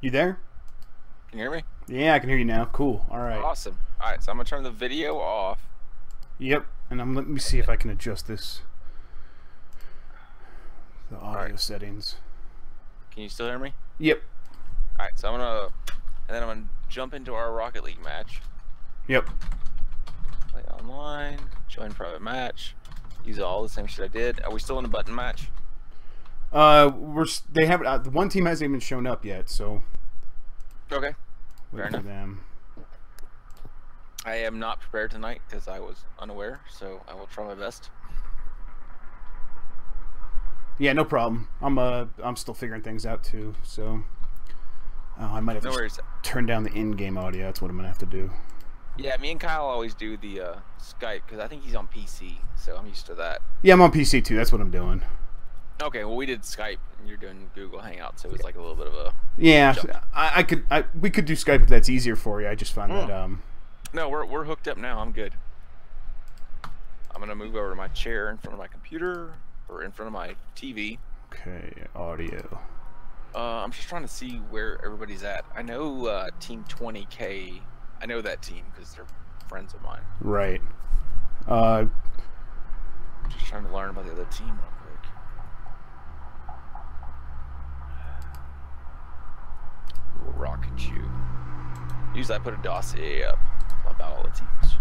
You there? Can you hear me? Yeah, I can hear you now. Cool. All right. Awesome. All right, so I'm gonna turn the video off. Yep. And let me see if I can adjust this. The All right. audio settings. Can you still hear me? Yep. All right. So I'm gonna jump into our Rocket League match. Yep. Play online. Join private match. Use all the same shit I did. Are we still in a button match? They haven't. The one team hasn't even shown up yet, so. Okay. Wait Fair for enough. them. I am not prepared tonight because I was unaware, so I will try my best. Yeah, no problem. I'm still figuring things out too, so. Oh, I might have No to worries. turn down the in-game audio. That's what I'm gonna have to do. Yeah, me and Kyle always do the Skype because I think he's on PC, so I'm used to that. Yeah, I'm on PC too. That's what I'm doing. Okay, well we did Skype and you're doing Google Hangouts, so it was like a little bit of a Yeah, jump. we could do Skype if that's easier for you. I just found that No, we're hooked up now. I'm good. I'm gonna move over to my chair in front of my computer or in front of my TV. Okay, audio. I'm just trying to see where everybody's at. I know Team 20K. I know that team because they're friends of mine. Right. Just trying to learn about the other team real quick. Rocket you. Usually I put a dossier up about all the teams.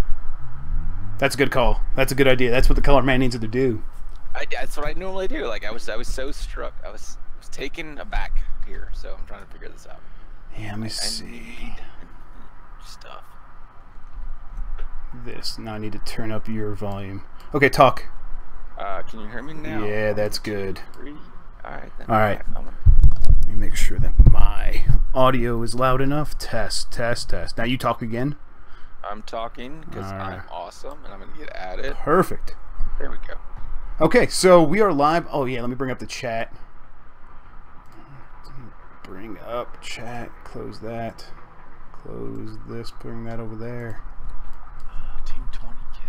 That's a good call. That's a good idea. That's what the color man needs to do. That's what I normally do. Like I was so struck. I was taken aback here, so I'm trying to figure this out. Yeah, let me I see. need stuff. This. Now I need to turn up your volume. Okay, talk. Can you hear me now? Yeah, that's good. 2, 3. All right. Then. All right. I'm gonna... Let me make sure that my audio is loud enough. Test, test, test. Now you talk again. I'm talking because Alright. I'm awesome, and I'm gonna get added. Perfect. There we go. Okay, so we are live. Oh yeah, let me bring up the chat. Bring up chat. Close that. Close this. Bring that over there. Team 20K.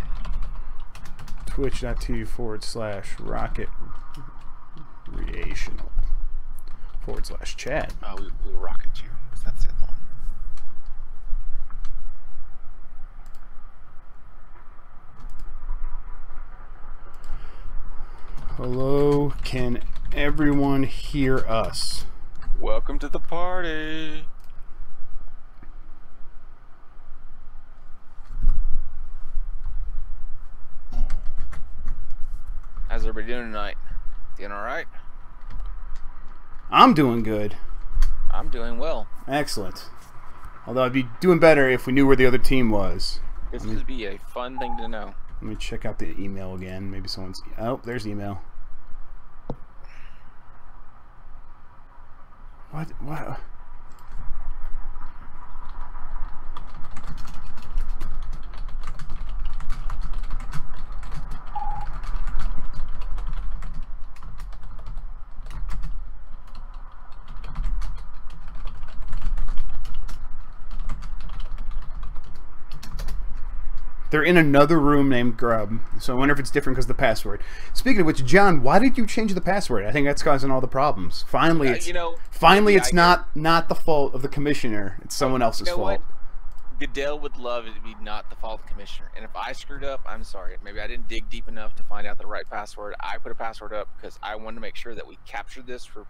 Twitch.tv/Rocketreational/chat. Oh, we rocket you. That's it. One. Hello, can everyone hear us? Welcome to the party. How's everybody doing tonight? Doing all right? I'm doing good. I'm doing well. Excellent. Although I'd be doing better if we knew where the other team was. This would be a fun thing to know. Let me check out the email again. Maybe someone's... Oh, there's email. What? What? They're in another room named Grub, so I wonder if it's different because of the password. Speaking of which, John, why did you change the password? I think that's causing all the problems. Finally, it's it's not the fault of the commissioner. It's someone else's fault. What? Goodell would love it to be not the fault of the commissioner. And if I screwed up, I'm sorry. Maybe I didn't dig deep enough to find out the right password. I put a password up because I wanted to make sure that we captured this for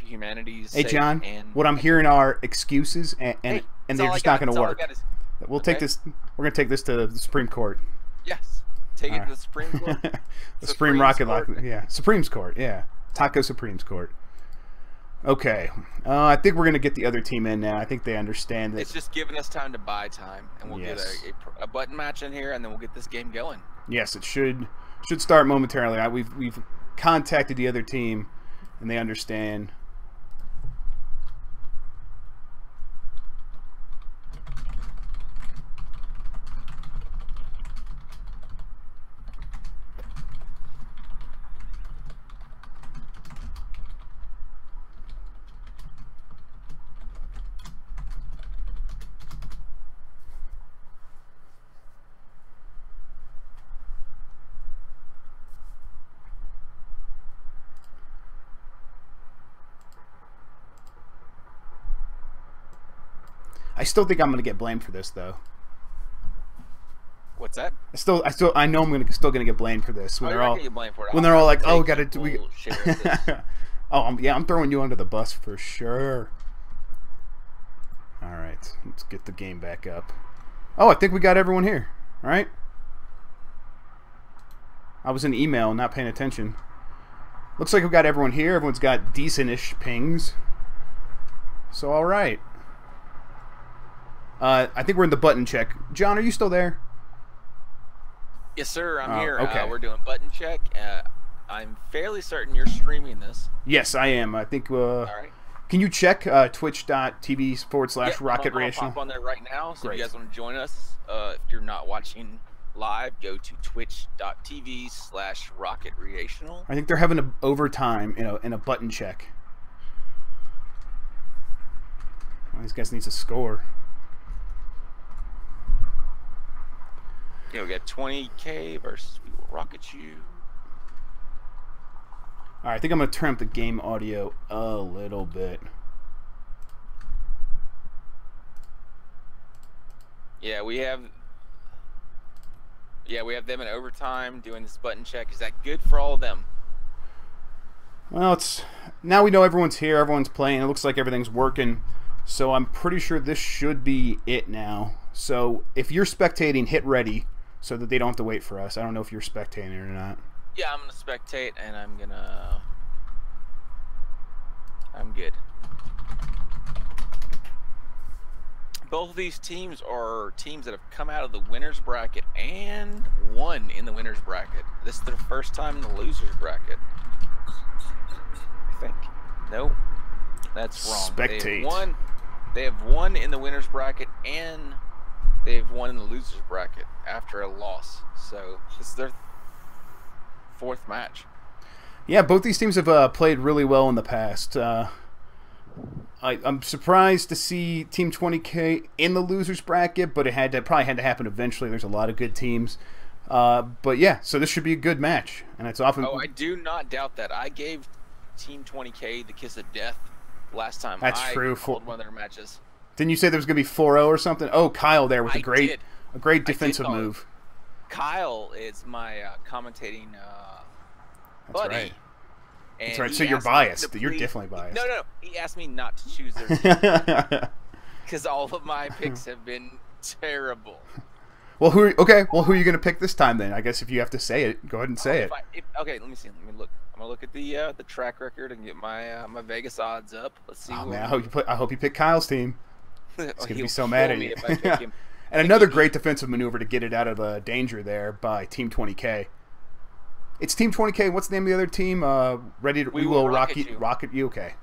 humanity's sake. Hey, John, what I'm hearing are excuses, and they're just not going to work. We'll take this. We're going to take this to the Supreme Court. Yes. Take it to the Supreme Court. The Supreme Rocket Lock. Yeah. Supreme's Court. Yeah. Taco Supreme's Court. Okay. I think we're going to get the other team in now. I think they understand that. It's just giving us time to buy time. And we'll get a button match in here, and then we'll get this game going. Yes, it should start momentarily. We've contacted the other team, and they understand. I still think I'm going to get blamed for this, though. What's that? I know I'm still gonna get blamed for this when they're all like, oh, we. Yeah, I'm throwing you under the bus for sure. All right, let's get the game back up. Oh, I think we got everyone here. All right. I was in email, not paying attention. Looks like we got everyone here. Everyone's got decent-ish pings. So all right. I think we're in the button check. John, are you still there? Yes, sir. I'm here. Okay. We're doing button check. I'm fairly certain you're streaming this. Yes, I am. I think. All right. Can you check twitch.tv/Rocketreational? I'll pop on there right now. So Great. if you guys want to join us, if you're not watching live, go to twitch.tv/Rocketreational. I think they're having an overtime in a button check. Well, these guys need to score. Yeah, we got 20K versus We Will Rocket You. All right, I think I'm going to turn up the game audio a little bit. Yeah, we have them in overtime doing this button check. Is that good for all of them? Well, now we know everyone's here, everyone's playing. It looks like everything's working. So I'm pretty sure this should be it now. So if you're spectating, hit ready so that they don't have to wait for us. I don't know if you're spectating or not. Yeah, I'm going to spectate, and I'm good. Both of these teams are teams that have come out of the winner's bracket and won in the winner's bracket. This is their first time in the loser's bracket, I think. Nope, that's wrong. Spectate. They have won in the winner's bracket and they've won in the loser's bracket after a loss. So this is their fourth match. Yeah, both these teams have played really well in the past. I'm surprised to see Team 20K in the losers bracket, but it probably had to happen eventually. There's a lot of good teams. But yeah, so this should be a good match, and it's often. Oh, I do not doubt that. I gave Team 20K the kiss of death last time. That's true. Called one of their matches. Didn't you say there was going to be 4-0 or something? Oh, Kyle there with a great defensive move. Kyle is my commentating buddy. Right. That's right. So you're biased. You're definitely biased. No. He asked me not to choose their team because all of my picks have been terrible. Well, who are you going to pick this time then? I guess if you have to say it, go ahead and say it. Okay, let me see. Let me look. I'm gonna look at the track record and get my my Vegas odds up. Let's see. Oh man, I hope you pick Kyle's team. He's gonna be so mad at you. If I pick him. And another great defensive maneuver to get it out of danger there by Team 20K. It's Team 20K. What's the name of the other team? We will rocket you. Okay.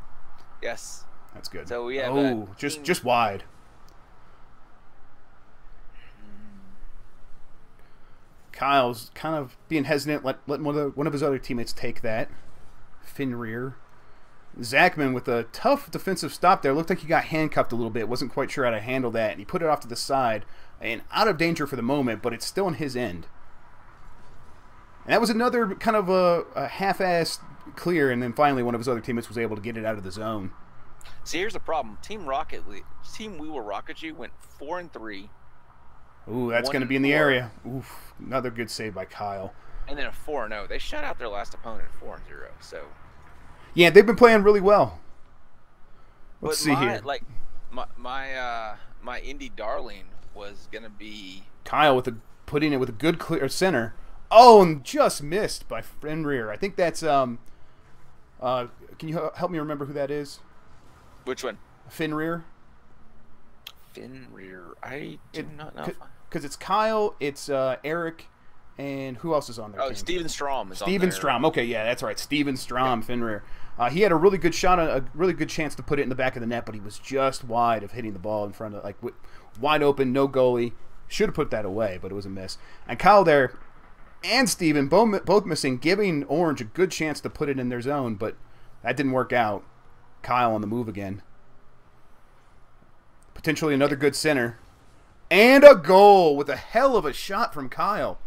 Yes. That's good. So we have just wide. Kyle's kind of being hesitant. Let one of his other teammates take that. Fenrir. Zachman with a tough defensive stop there. Looked like he got handcuffed a little bit. Wasn't quite sure how to handle that. And he put it off to the side. And out of danger for the moment, but it's still on his end. And that was another kind of a half-assed clear. And then finally one of his other teammates was able to get it out of the zone. See, here's the problem. Team We Will Rocket You went 4-3. Ooh, that's going to be in the area. Oof, another good save by Kyle. And then a 4-0. They shut out their last opponent 4-0. So. Yeah, they've been playing really well. Let's see here. Like my indie darling was going to be Kyle putting it with a good clear center. Oh, and just missed by Fenrir. I think that's can you help me remember who that is? Which one? Fenrir. I do not know. Because it's Kyle, it's Eric, and who else is on there? Oh, Steven Strom is on there. Steven Strom. Okay, yeah, that's right. Steven Strom, yeah. Fenrir. He had a really good shot, a really good chance to put it in the back of the net, but he was just wide of hitting the ball in front of, like, wide open, no goalie. Should have put that away, but it was a miss. And Kyle there and Steven both missing, giving Orange a good chance to put it in their zone, but that didn't work out. Kyle on the move again. Potentially another good center. And a goal with a hell of a shot from Kyle.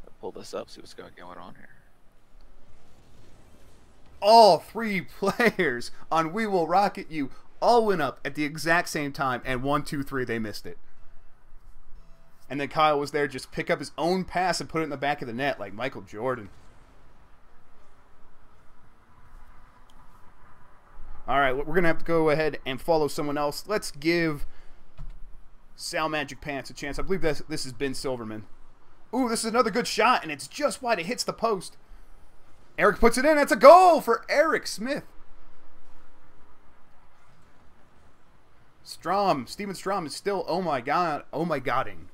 I'll pull this up, see what's going on here. All three players on We Will Rocket You all went up at the exact same time, and 1, 2, 3, they missed it. And then Kyle was there, just pick up his own pass and put it in the back of the net like Michael Jordan. All right, we're going to have to go ahead and follow someone else. Let's give Sal Magic Pants a chance. I believe this is Ben Silverman. Ooh, this is another good shot, and it's just wide. It hits the post. Eric puts it in. That's a goal for Eric Smith. Steven Strom is still, oh my godding.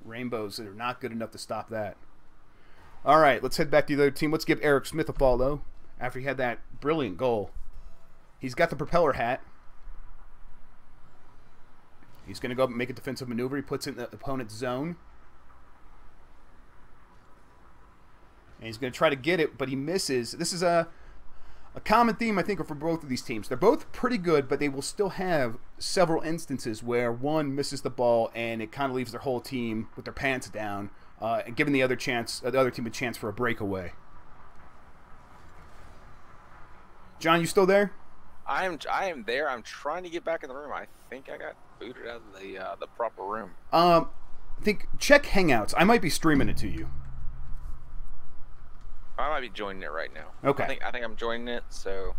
Rainbows that are not good enough to stop that. All right, let's head back to the other team. Let's give Eric Smith a follow after he had that brilliant goal. He's got the propeller hat. He's going to go up and make a defensive maneuver. He puts it in the opponent's zone. And he's going to try to get it, but he misses. This is a common theme, I think, for both of these teams. They're both pretty good, but they will still have several instances where one misses the ball and it kind of leaves their whole team with their pants down, and giving the other team a chance for a breakaway. John, you still there? I am there. I'm trying to get back in the room. I think I got booted out of the proper room. I think check Hangouts. I might be streaming it to you. I might be joining it right now. Okay. I think I'm joining it. So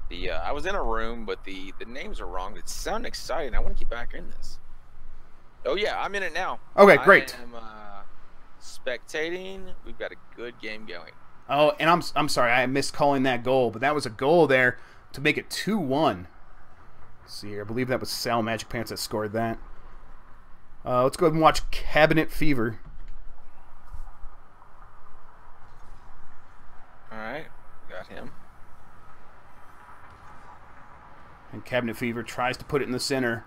I was in a room, but the names are wrong. It sounded exciting. I want to get back in this. Oh yeah, I'm in it now. Okay, great. I am spectating. We've got a good game going. Oh, and I'm sorry, I missed calling that goal, but that was a goal there to make it 2-1. Let's see here. I believe that was Sal Magic Pants that scored that. Let's go ahead and watch Cabinet Fever. All right, got him. And Cabinet Fever tries to put it in the center.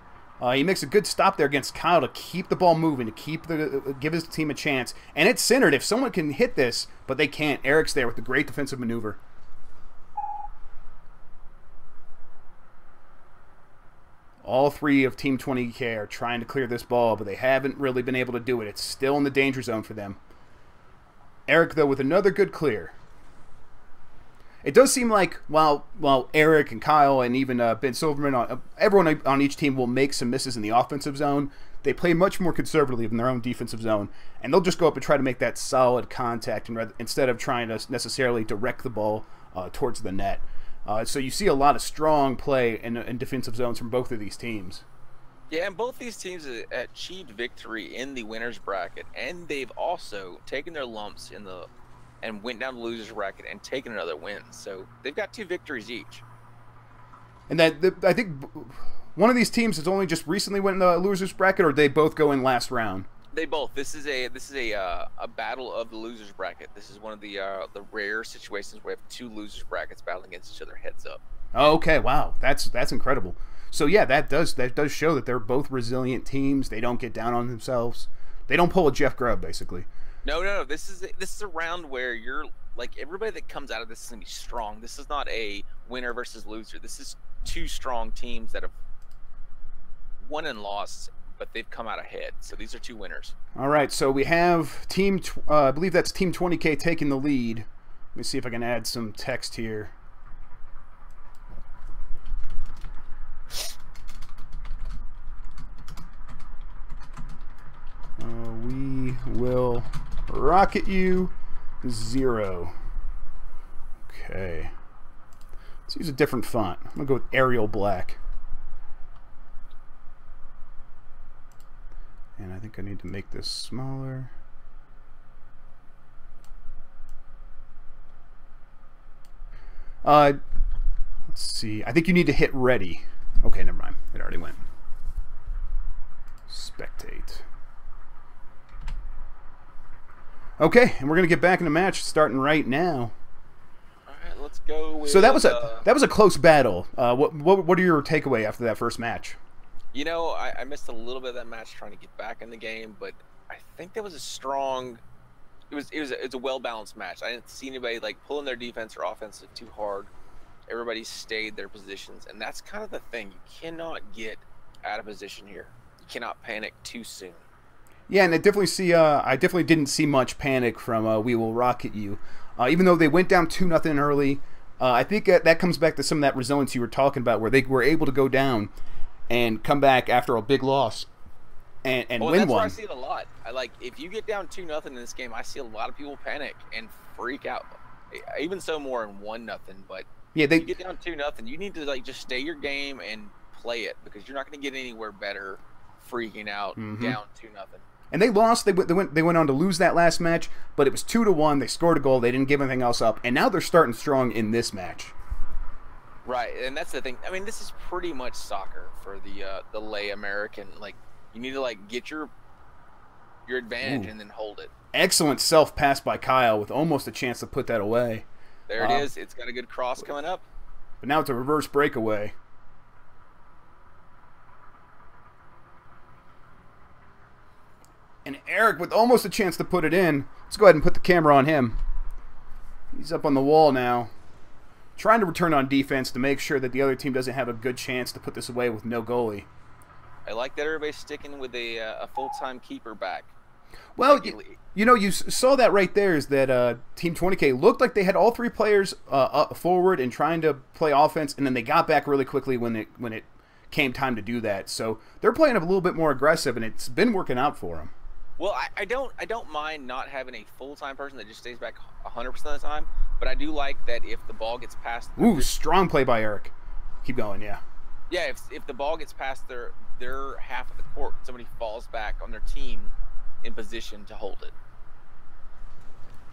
He makes a good stop there against Kyle to keep the ball moving, to give his team a chance. And it's centered. If someone can hit this, but they can't. Eric's there with the great defensive maneuver. All three of Team 20K are trying to clear this ball, but they haven't really been able to do it. It's still in the danger zone for them. Eric, though, with another good clear. It does seem like while Eric and Kyle and even Ben Silverman, everyone on each team will make some misses in the offensive zone, they play much more conservatively in their own defensive zone, and they'll just go up and try to make that solid contact instead of trying to necessarily direct the ball towards the net. So you see a lot of strong play in defensive zones from both of these teams. Yeah, and both these teams have achieved victory in the winners bracket, and they've also taken their lumps and went down the losers bracket and taken another win. So they've got 2 victories each. And I think one of these teams has only just recently went in the losers bracket, or they both go in last round. They both. This is a battle of the losers bracket. This is one of the rare situations where we have 2 losers brackets battling against each other heads up. Okay, wow, that's incredible. So yeah, that does show that they're both resilient teams. They don't get down on themselves. They don't pull a Jeff Grubb, basically. No. This is a round where you're like, everybody that comes out of this is gonna be strong. This is not a winner versus loser. This is 2 strong teams that have won and lost, but they've come out ahead. So these are 2 winners. All right, so we have I believe that's Team 20K taking the lead. Let me see if I can add some text here. We will rocket you 0. Okay. Let's use a different font. I'm going to go with Arial Black. And I think I need to make this smaller. Let's see. I think you need to hit ready. Okay, never mind. It already went. Spectate. Okay, and we're gonna get back in the match starting right now. All right, let's go. With, so that was a close battle. What are your takeaway after that first match? You know, I missed a little bit of that match trying to get back in the game, but I think that was a strong. It was a well balanced match. I didn't see anybody like pulling their defense or offense too hard. Everybody stayed their positions, and that's kind of the thing. You cannot get out of position here. You cannot panic too soon. Yeah, and I definitely didn't see much panic from We Will Rocket You. Even though they went down 2-0 early, I think that comes back to some of that resilience you were talking about, where they were able to go down and come back after a big loss and win that's one. Where I see it a lot. If you get down 2-0 in this game, I see a lot of people panic and freak out. Even so, more in 1-0. But yeah, you get down 2-0, you need to just stay your game and play it, because you're not going to get anywhere better freaking out down 2-0. And they lost. They went on to lose that last match, but it was 2-1. They scored a goal. They didn't give anything else up, and now they're starting strong in this match. Right, and that's the thing. I mean, this is pretty much soccer for the lay American. You need to get your advantage and then hold it. Excellent self pass by Kyle with almost a chance to put that away. There it is. It's got a good cross coming up. But now it's a reverse breakaway. And Eric with almost a chance to put it in. Let's go ahead and put the camera on him. He's up on the wall now, trying to return on defense to make sure that the other team doesn't have a good chance to put this away with no goalie. I like that everybody's sticking with a full-time keeper back. Well, you saw that right there, is that Team 20K looked like they had all three players up forward and trying to play offense, and then they got back really quickly when it came time to do that. So they're playing a little bit more aggressive, and it's been working out for them. Well, I don't mind not having a full-time person that just stays back 100% of the time, but I do like that if the ball gets past... Ooh, strong play by Eric. Keep going, yeah. Yeah, if the ball gets past their half of the court, somebody falls back on their team in position to hold it.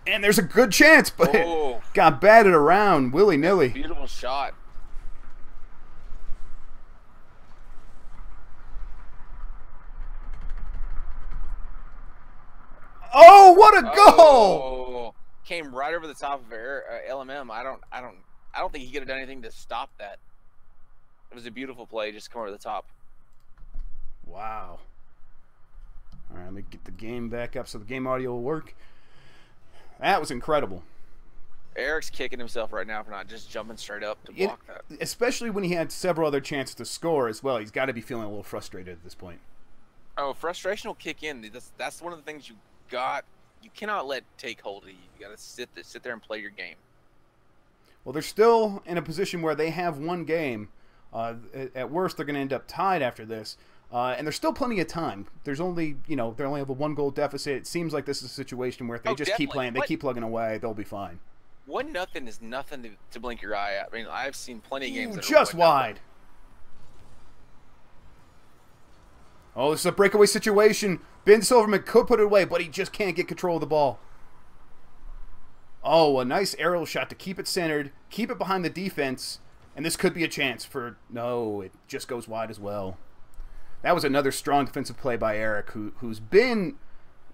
And there's a good chance, but it got batted around willy-nilly. Beautiful shot. Oh, what a goal! Came right over the top of LMM. I don't think he could have done anything to stop that. It was a beautiful play, just come over the top. Wow. All right, let me get the game back up so the game audio will work. That was incredible. Eric's kicking himself right now for not just jumping straight up to block that. Especially when he had several other chances to score as well. He's got to be feeling a little frustrated at this point. Oh, frustration will kick in. That's one of the things you cannot let take hold of you. You got to sit there and play your game. Well, they're still in a position where they have one game. At worst, they're going to end up tied after this. And there's still plenty of time. There's only, they only have a 1-goal deficit. It seems like this is a situation where if they just keep playing, they keep plugging away, they'll be fine. 1-0 is nothing to blink your eye at. I mean, I've seen plenty of games that just wide. Oh, this is a breakaway situation. Ben Silverman could put it away, but he just can't get control of the ball. Oh, a nice aerial shot to keep it centered, keep it behind the defense, and this could be a chance for... No, it just goes wide as well. That was another strong defensive play by Eric, who's been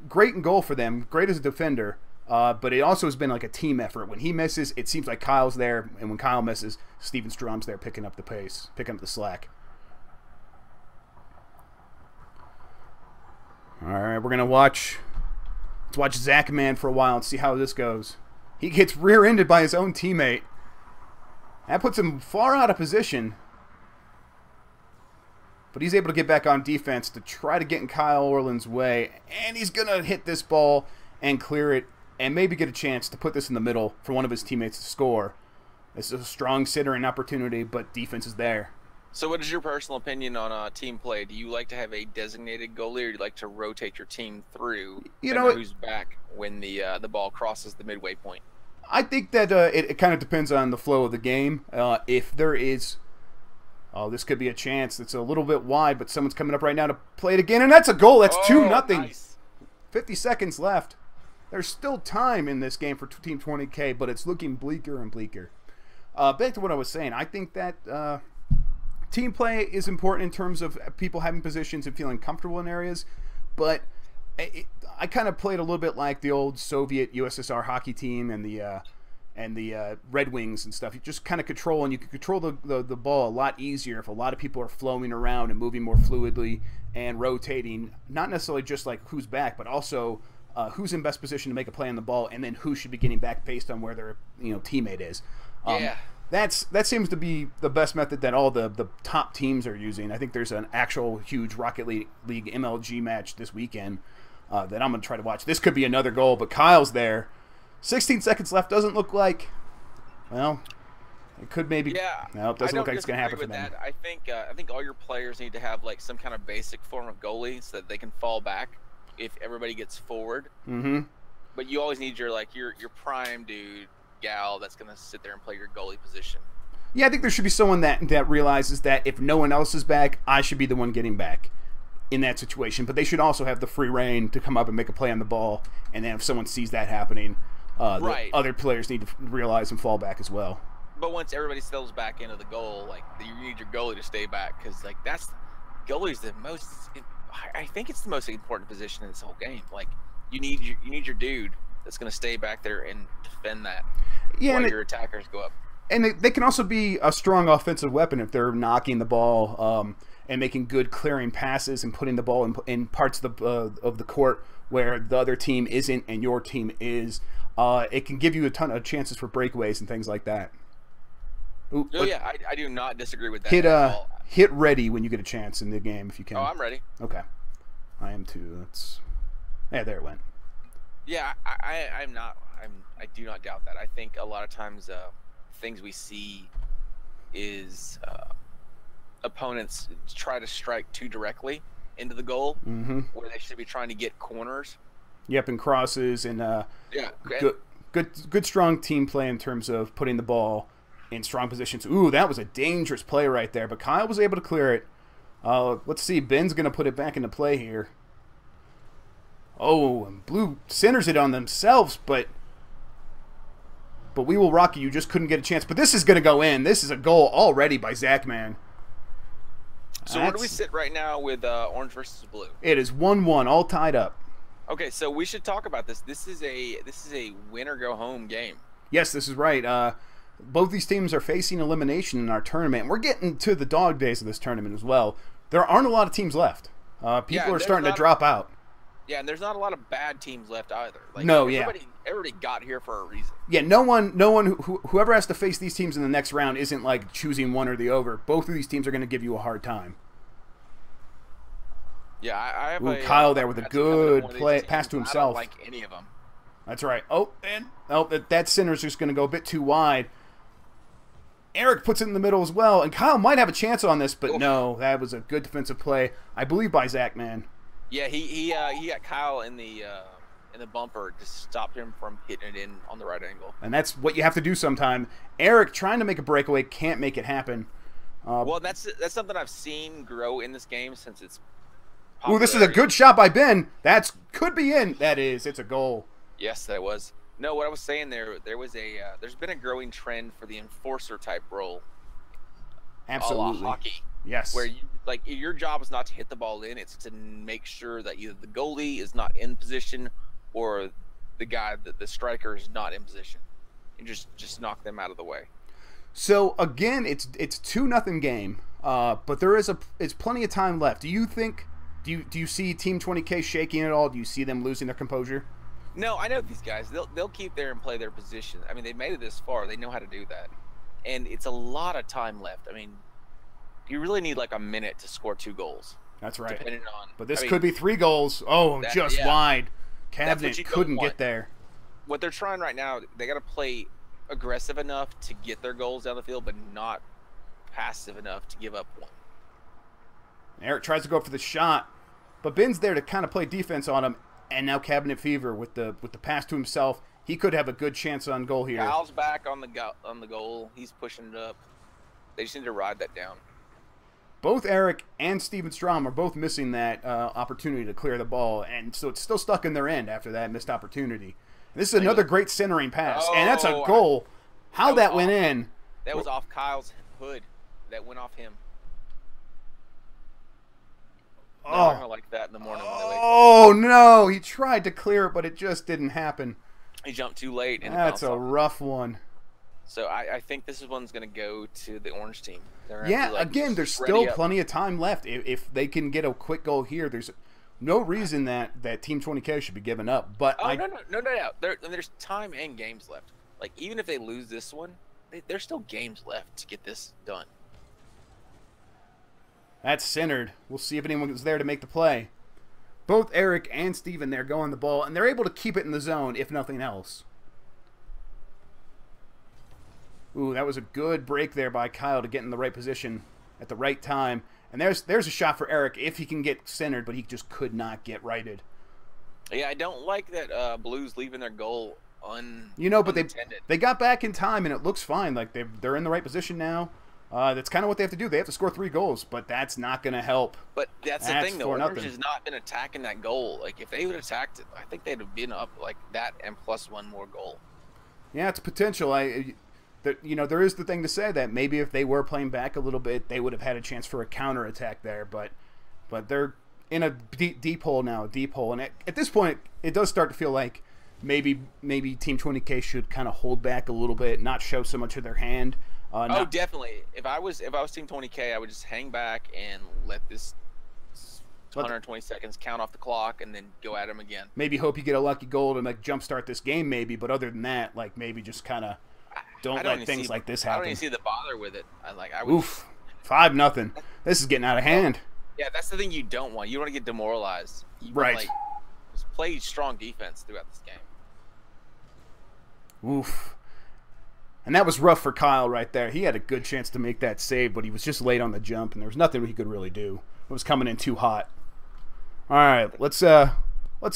great in goal for them, great as a defender, but it also has been like a team effort. When he misses, it seems like Kyle's there, and when Kyle misses, Steven Strom's there picking up the pace, picking up the slack. All right, we're going to let's watch Zach Man for a while and see how this goes. He gets rear-ended by his own teammate. That puts him far out of position. But he's able to get back on defense to try to get in Kyle Orland's way. And he's going to hit this ball and clear it and maybe get a chance to put this in the middle for one of his teammates to score. This is a strong centering opportunity, but defense is there. So what is your personal opinion on team play? Do you like to have a designated goalie, or do you like to rotate your team through who's back when the ball crosses the midway point? I think that it kind of depends on the flow of the game. If there is... Oh, this could be a chance. It's a little bit wide, but someone's coming up right now to play it again, and that's a goal. That's 2-0. Nice. 50 seconds left. There's still time in this game for Team 20K, but it's looking bleaker and bleaker. Back to what I was saying. I think that... team play is important in terms of people having positions and feeling comfortable in areas, but I kind of played a little bit like the old Soviet USSR hockey team and the Red Wings and stuff. You just kind of control, and you can control the ball a lot easier if a lot of people are flowing around and moving more fluidly and rotating, not necessarily just like who's back, but also who's in best position to make a play on the ball, and then who should be getting back based on where their teammate is. Yeah. That seems to be the best method that all the top teams are using. I think there's an actual huge Rocket League MLG match this weekend that I'm going to try to watch. This could be another goal, but Kyle's there. 16 seconds left. Doesn't look like... Well, It could maybe. Yeah, no, it doesn't look like it's going to happen for them. I think all your players need to have like some kind of basic form of goalie so that they can fall back if everybody gets forward. Mm-hmm. But you always need your prime dude, gal that's going to sit there and play your goalie position. Yeah, I think there should be someone that realizes that if no one else is back, I should be the one getting back in that situation. But they should also have the free reign to come up and make a play on the ball. And then if someone sees that happening, the other players need to realize and fall back as well. But once everybody settles back into the goal, like you need your goalie to stay back because like goalie's the most. I think it's the most important position in this whole game. Like you need your dude that's going to stay back there and defend that. Yeah, while your attackers go up. And they can also be a strong offensive weapon if they're knocking the ball and making good clearing passes and putting the ball in parts of the court where the other team isn't and your team is. It can give you a ton of chances for breakaways and things like that. Ooh, yeah, I do not disagree with that at all. Hit ready when you get a chance in the game if you can. Oh, I'm ready. Okay. I am too. Yeah, there it went. Yeah, I do not doubt that. I think a lot of times things we see is opponents try to strike too directly into the goal where they should be trying to get corners. Yep, and crosses and good strong team play in terms of putting the ball in strong positions. Ooh, that was a dangerous play right there, but Kyle was able to clear it. Let's see, Ben's going to put it back into play here. Oh, and Blue centers it on themselves, but we will rock you. You just couldn't get a chance. But this is going to go in. This is a goal already by Zach, man. So where do we sit right now with orange versus blue? It is 1-1, all tied up. Okay, so we should talk about this. This is a win or go home game. Yes, this is right. Both these teams are facing elimination in our tournament. And we're getting to the dog days of this tournament as well. There aren't a lot of teams left. People are starting to drop out. Yeah, and there's not a lot of bad teams left either. Like, no, everybody got here for a reason. Yeah, whoever has to face these teams in the next round isn't like choosing one or the other. Both of these teams are going to give you a hard time. Yeah, I have Kyle there with a good pass to himself. I don't like any of them. That's right. That center's just going to go a bit too wide. Eric puts it in the middle as well, and Kyle might have a chance on this, but no, that was a good defensive play, I believe, by Zach, man. Yeah, he got Kyle in the bumper, just stopped him from hitting it in on the right angle. And that's what you have to do sometime. Eric trying to make a breakaway can't make it happen. Well, that's something I've seen grow in this game since it's. Ooh, this is a good shot by Ben. Could be in. That is. It's a goal. Yes, that was. No, what I was saying there's been a growing trend for the enforcer type role. Absolutely. Hockey. Yes. Where your job is not to hit the ball in; it's to make sure that either the goalie is not in position, or the striker is not in position, and just knock them out of the way. So again, it's 2-0 game, but it's plenty of time left. Do you see Team 20K shaking at all? Do you see them losing their composure? No, I know these guys. They'll keep there and play their position. I mean, they made it this far. They know how to do that, and it's a lot of time left. I mean, you really need like a minute to score 2 goals. That's right. Depending on, but this could be 3 goals. Oh, just wide. Cabinet couldn't get there. What they're trying right now, they got to play aggressive enough to get their goals down the field, but not passive enough to give up one. Eric tries to go for the shot, but Ben's there to kind of play defense on him. And now Cabinet Fever with the pass to himself, he could have a good chance on goal here. Kyle's back on the goal. He's pushing it up. They just need to ride that down. Both Eric and Steven Strom are both missing that opportunity to clear the ball, and so it's still stuck in their end after that missed opportunity. And this is another great centering pass, and that's a goal. How that went in. That was off Kyle's hood. That went off him. Oh, gonna like that in the morning when they wake up. Oh no! He tried to clear it, but it just didn't happen. He jumped too late, and that's a rough one. So I think this one's gonna go to the orange team. Yeah, again, there's still plenty of time left. If they can get a quick goal here, there's no reason that Team 20K should be giving up. But no. There's time and games left. Like even if they lose this one, there's still games left to get this done. That's centered. We'll see if anyone was there to make the play. Both Eric and Steven there go on the ball, and they're able to keep it in the zone, if nothing else. Ooh, that was a good break there by Kyle to get in the right position at the right time. And there's a shot for Eric if he can get centered, but he just could not get righted. Yeah, I don't like that Blues leaving their goal but they got back in time, and it looks fine. Like they're in the right position now. That's kind of what they have to do. They have to score 3 goals, but that's not going to help. But that's the thing, though. Orange has not been attacking that goal. Like, if they would have attacked it, I think they'd have been up like that and plus 1 more goal. Yeah, it's potential. There is the thing to say that maybe if they were playing back a little bit, they would have had a chance for a counterattack there. But they're in a deep hole now, and at this point, it does start to feel like maybe Team 20K should kind of hold back a little bit, not show so much of their hand. Definitely. If I was Team 20K, I would just hang back and let this 120 seconds count off the clock, and then go at him again. Maybe hope you get a lucky goal to jumpstart this game, maybe. But other than that, maybe just kind of don't let things like this happen. I don't even see the bother with it. Oof, 5-0. This is getting out of hand. Yeah, that's the thing you don't want. You don't want to get demoralized. Right. Just play strong defense throughout this game. Oof. And that was rough for Kyle right there. He had a good chance to make that save, but he was just late on the jump, and there was nothing he could really do. It was coming in too hot. All right, let's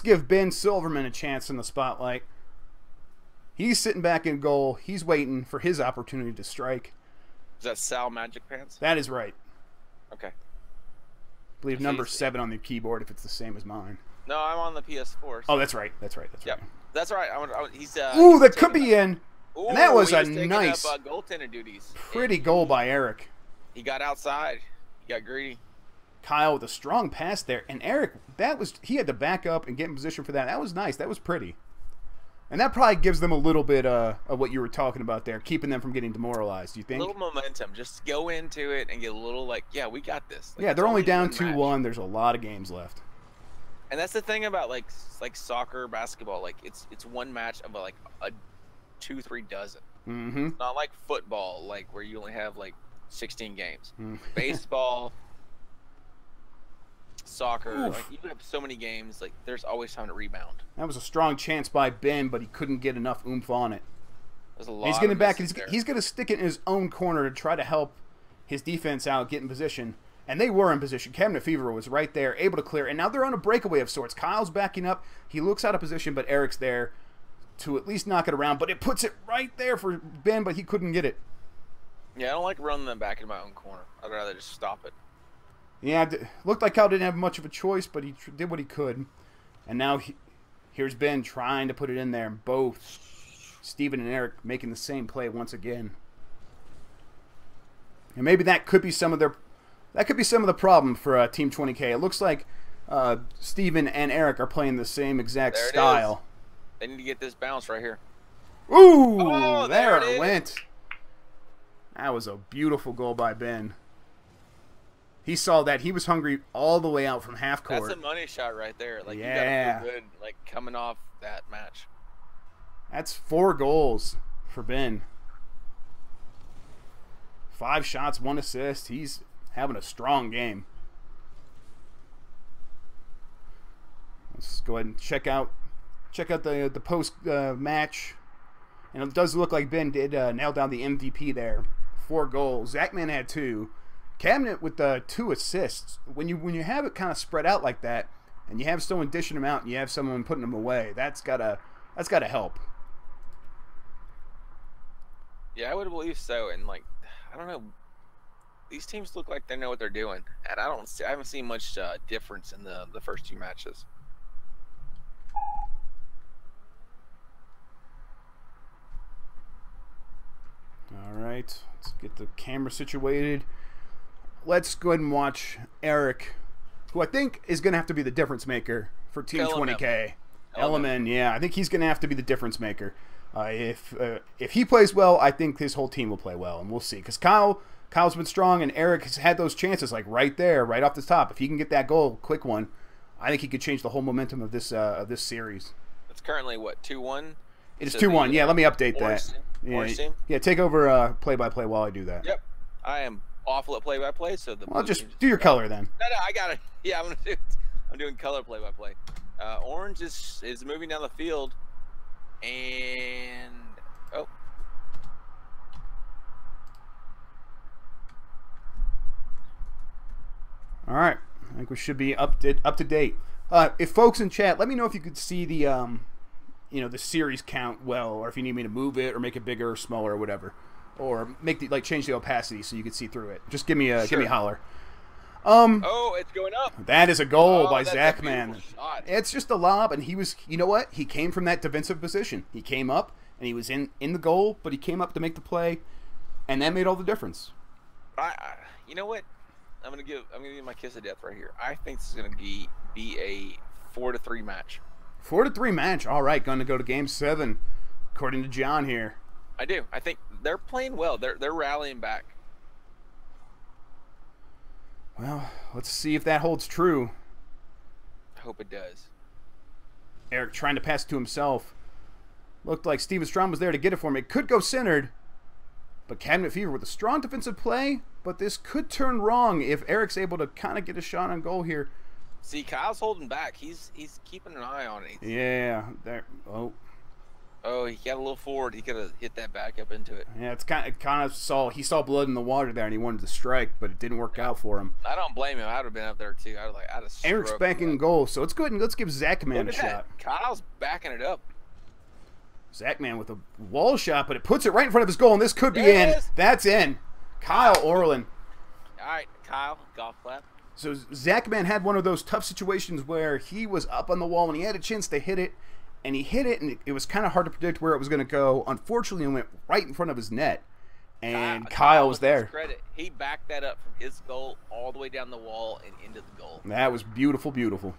give Ben Silverman a chance in the spotlight. He's sitting back in goal. He's waiting for his opportunity to strike. Is that Sal Magic Pants? That is right. Okay. I believe number 7 on the keyboard if it's the same as mine. No, I'm on the PS4. So. Oh, that's right. That's right. That's right. He's. Ooh, that could be in. Ooh, and that was a nice goaltender duties. Pretty goal by Eric. He got outside. He got greedy. Kyle with a strong pass there, and Eric, he had to back up and get in position for that. That was nice. That was pretty. And that probably gives them a little bit of what you were talking about there, keeping them from getting demoralized. Do you think? A little momentum. Just go into it and get a little we got this. Yeah, they're only down 2-1. There's a lot of games left. And that's the thing about like soccer, basketball. It's one match of a 2-3 dozen. Mm-hmm. It's not like football, where you only have 16 games. Baseball, soccer, you have so many games. There's always time to rebound. That was a strong chance by Ben, but he couldn't get enough oomph on it. There's a lot. He's getting back. He's going to stick it in his own corner to try to help his defense out, get in position. And they were in position. Cabinet Fever was right there, able to clear. And now they're on a breakaway of sorts. Kyle's backing up. He looks out of position, but Eric's there to at least knock it around. But it puts it right there for Ben, but he couldn't get it. Yeah, I don't like running them back in my own corner. I'd rather just stop it. Yeah, looked like Kyle didn't have much of a choice, but he did what he could. And now here's Ben trying to put it in there. Both Steven and Eric making the same play once again. And maybe that could be some of the problem for Team 20K. It looks like Steven and Eric are playing the same exact style. They need to get this bounce right here. Ooh, oh, there it went. That was a beautiful goal by Ben. He saw that. He was hungry all the way out from half court. That's a money shot right there. Yeah. You gotta feel good, coming off that match. That's 4 goals for Ben. 5 shots, 1 assist. He's having a strong game. Let's go ahead and check out the post match, and it does look like Ben did nail down the MVP there. 4 goals. Zachman had 2. Cabinet with 2 assists. When you have it kind of spread out like that, and you have someone dishing them out, and you have someone putting them away, that's gotta help. Yeah, I would believe so. And I don't know, these teams look like they know what they're doing, and I haven't seen much difference in the first 2 matches. All right, let's get the camera situated. Let's go ahead and watch Eric, who I think is going to have to be the difference maker for Team 20K. Element, yeah, I think he's going to have to be the difference maker. If he plays well, I think his whole team will play well, and we'll see. Because Kyle's been strong, and Eric has had those chances, right there, right off the top. If he can get that goal, quick one, I think he could change the whole momentum of this series. It's currently what, 2-1? It is 2-1. Yeah, let me update that. Yeah, take over play-by-play while I do that. Yep, I am awful at play-by-play, so well, just do your color then. No, I got it. Yeah, I'm doing color play-by-play. Orange is moving down the field, and All right. I think we should be up to date. If folks in chat, let me know if you could see the the series count well, or if you need me to move it or make it bigger or smaller or whatever, or change the opacity so you can see through it. Just give me a holler. Oh, it's going up. That is a goal by Zachman. It's just a lob, and he was, you know what? He came from that defensive position. He came up, and he was in the goal, but he came up to make the play, and that made all the difference. You know what? I'm gonna give my kiss of death right here. I think this is gonna be a 4-3 match. 4-3 match. All right, going to go to Game 7, according to John here. I do. I think they're playing well. They're rallying back. Well, let's see if that holds true. I hope it does. Eric trying to pass it to himself. Looked like Steven Strom was there to get it for him. It could go centered, but Cabinet Fever with a strong defensive play. But this could turn wrong if Eric's able to kind of get a shot on goal here. See, Kyle's holding back. He's keeping an eye on it. Yeah. There. Oh, he got a little forward. He could have hit that back up into it. Yeah, it's kind of he saw blood in the water there, and he wanted to strike, but it didn't work out for him. I don't blame him. I'd have been up there too. I'd have Eric's back in goal, so let's go ahead and let's give Zachman a shot. Kyle's backing it up. Zachman with a wall shot, but it puts it right in front of his goal, and this could be in. That's in. Kyle Orland. All right, Kyle, golf clap. So Zachman had one of those tough situations where he was up on the wall and he had a chance to hit it, and he hit it, and it was kind of hard to predict where it was going to go. Unfortunately, it went right in front of his net, and Kyle was there. Credit, he backed that up from his goal all the way down the wall and into the goal. That was beautiful, beautiful.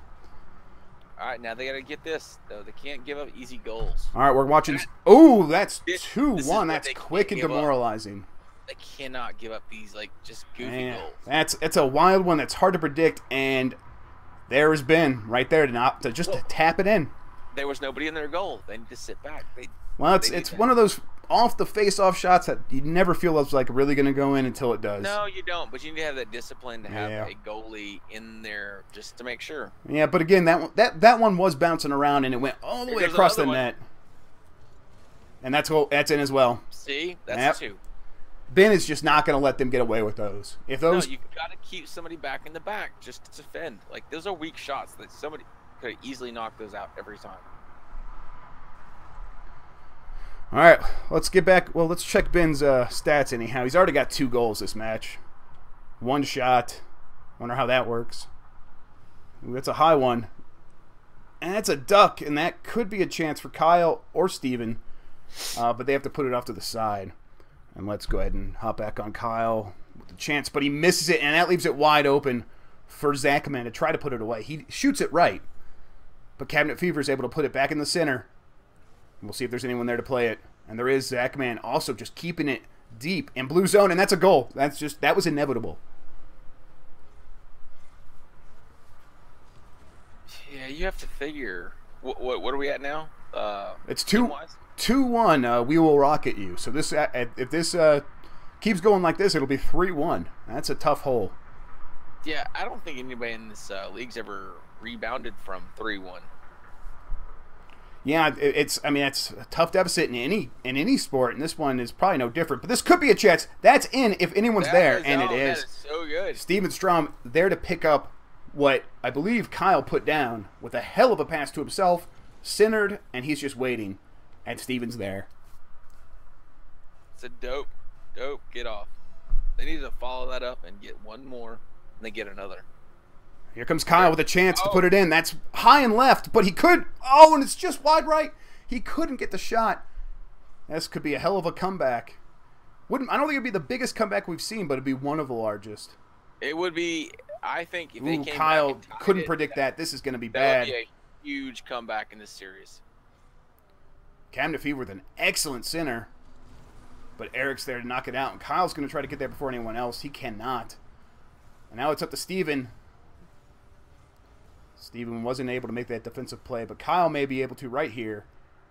All right, now they got to get this, though. They can't give up easy goals. All right, we're watching. Oh, that's 2-1. That's quick and demoralizing. They cannot give up these just goofy goals. It's a wild one that's hard to predict, and there has been right there to tap it in. There was nobody in their goal. They need to sit back. It's one of those off the face-off shots that you never feel it's really going to go in until it does. No, you don't. But you need to have that discipline to have a goalie in there just to make sure. Yeah, but again, that one was bouncing around and it went all the way across the net, and that's in as well. See, that's 2. Ben is just not going to let them get away with those. No, you got to keep somebody back in the back just to defend. Those are weak shots that somebody could easily knock those out every time. All right, let's get back. Well, let's check Ben's stats anyhow. He's already got 2 goals this match. 1 shot. Wonder how that works. Ooh, that's a high one. And that's a duck, and that could be a chance for Kyle or Steven. But they have to put it off to the side. And let's go ahead and hop back on Kyle with the chance. But he misses it, and that leaves it wide open for Zachman to try to put it away. He shoots it right. But Cabinet Fever is able to put it back in the center. We'll see if there's anyone there to play it. And there is Zachman also just keeping it deep in blue zone, and that's a goal. That was inevitable. Yeah, you have to figure. What are we at now? It's 2-1. We will rocket you. So this, if this keeps going like this, it'll be 3-1. That's a tough hole. Yeah, I don't think anybody in this league's ever rebounded from 3-1. Yeah, it's a tough deficit in any sport, and this one is probably no different. But this could be a chance. That's in if anyone's there, and it is. That is so good. Steven Strom there to pick up what I believe Kyle put down with a hell of a pass to himself, centered, and he's just waiting, and Steven's there. It's a dope get off. They need to follow that up and get one more, and they get another. Here comes Kyle with a chance to put it in. That's high and left, but he could. Oh, and it's just wide right. He couldn't get the shot. This could be a hell of a comeback. I don't think it'd be the biggest comeback we've seen, but it'd be one of the largest. It would be. I think if they came Kyle back and couldn't predict that. This is going to be bad. That would be a huge comeback in this series. Cabinet Fever with an excellent center, but Eric's there to knock it out, and Kyle's going to try to get there before anyone else. He cannot. And now it's up to Steven. Steven wasn't able to make that defensive play, but Kyle may be able to right here.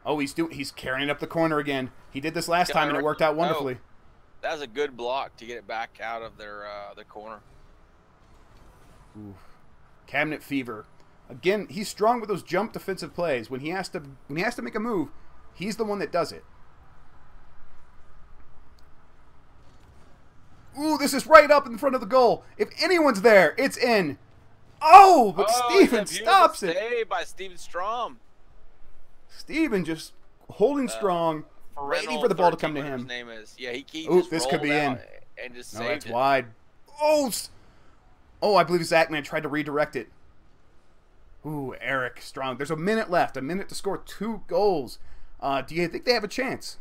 Oh, he's carrying it up the corner again. He did this last time, and it worked out wonderfully. That was a good block to get it back out of their corner. Ooh. Cabinet Fever. Again, he's strong with those jump defensive plays. When he has to make a move, he's the one that does it. Ooh, this is right up in front of the goal. If anyone's there, it's in. Oh, but Steven stops it. Save by Steven Strom. Steven just holding strong, waiting for the ball to come to him. His name is. Yeah, he Ooh, just this could be in. And just no, saved that's it. wide. Oh, I believe Zachman tried to redirect it. Ooh, Eric strong. There's a minute left. A minute to score 2 goals. Do you think they have a chance?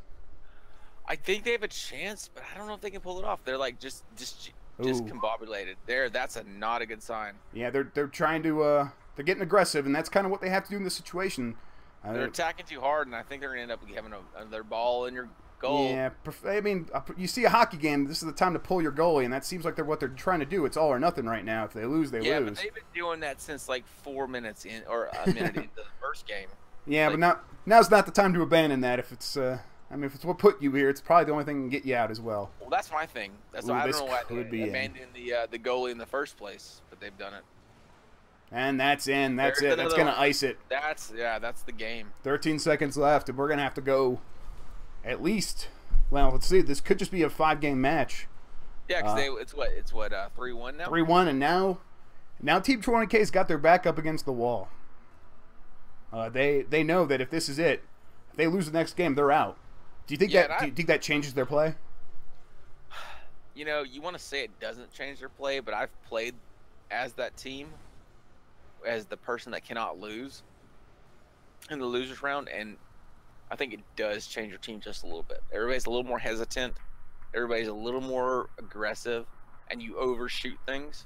I think they have a chance, but I don't know if they can pull it off. They're like just combobulated. That's not a good sign. Yeah, they're trying to they're getting aggressive, and that's kind of what they have to do in this situation. They're attacking too hard, and I think they're gonna end up having another ball in your goal. Yeah, I mean, you see a hocky game. This is the time to pull your goalie, and that seems like what they're trying to do. It's all or nothing right now. If they lose, they lose. Yeah, but they've been doing that since like 4 minutes in, or a minute into the first game. Yeah, like, but now's not the time to abandon that. If it's if it's what put you here, it's probably the only thing that can get you out as well. Well, that's my thing. That's why I don't know why they abandoned the goalie in the first place, but they've done it. And that's in. That's it. That's gonna ice it. That's the game. 13 seconds left, and we're gonna have to go at least. Well, let's see. This could just be a 5-game match. Yeah, because it's what 3-1 now. 3-1, and now Team 20K's got their back up against the wall. They know that if this is it, if they lose the next game, they're out. Do you think do you think that changes their play? You know, you want to say it doesn't change their play, but I've played as that team, as the person that cannot lose in the losers round, and I think it does change your team just a little bit. Everybody's a little more hesitant. Everybody's a little more aggressive, and you overshoot things.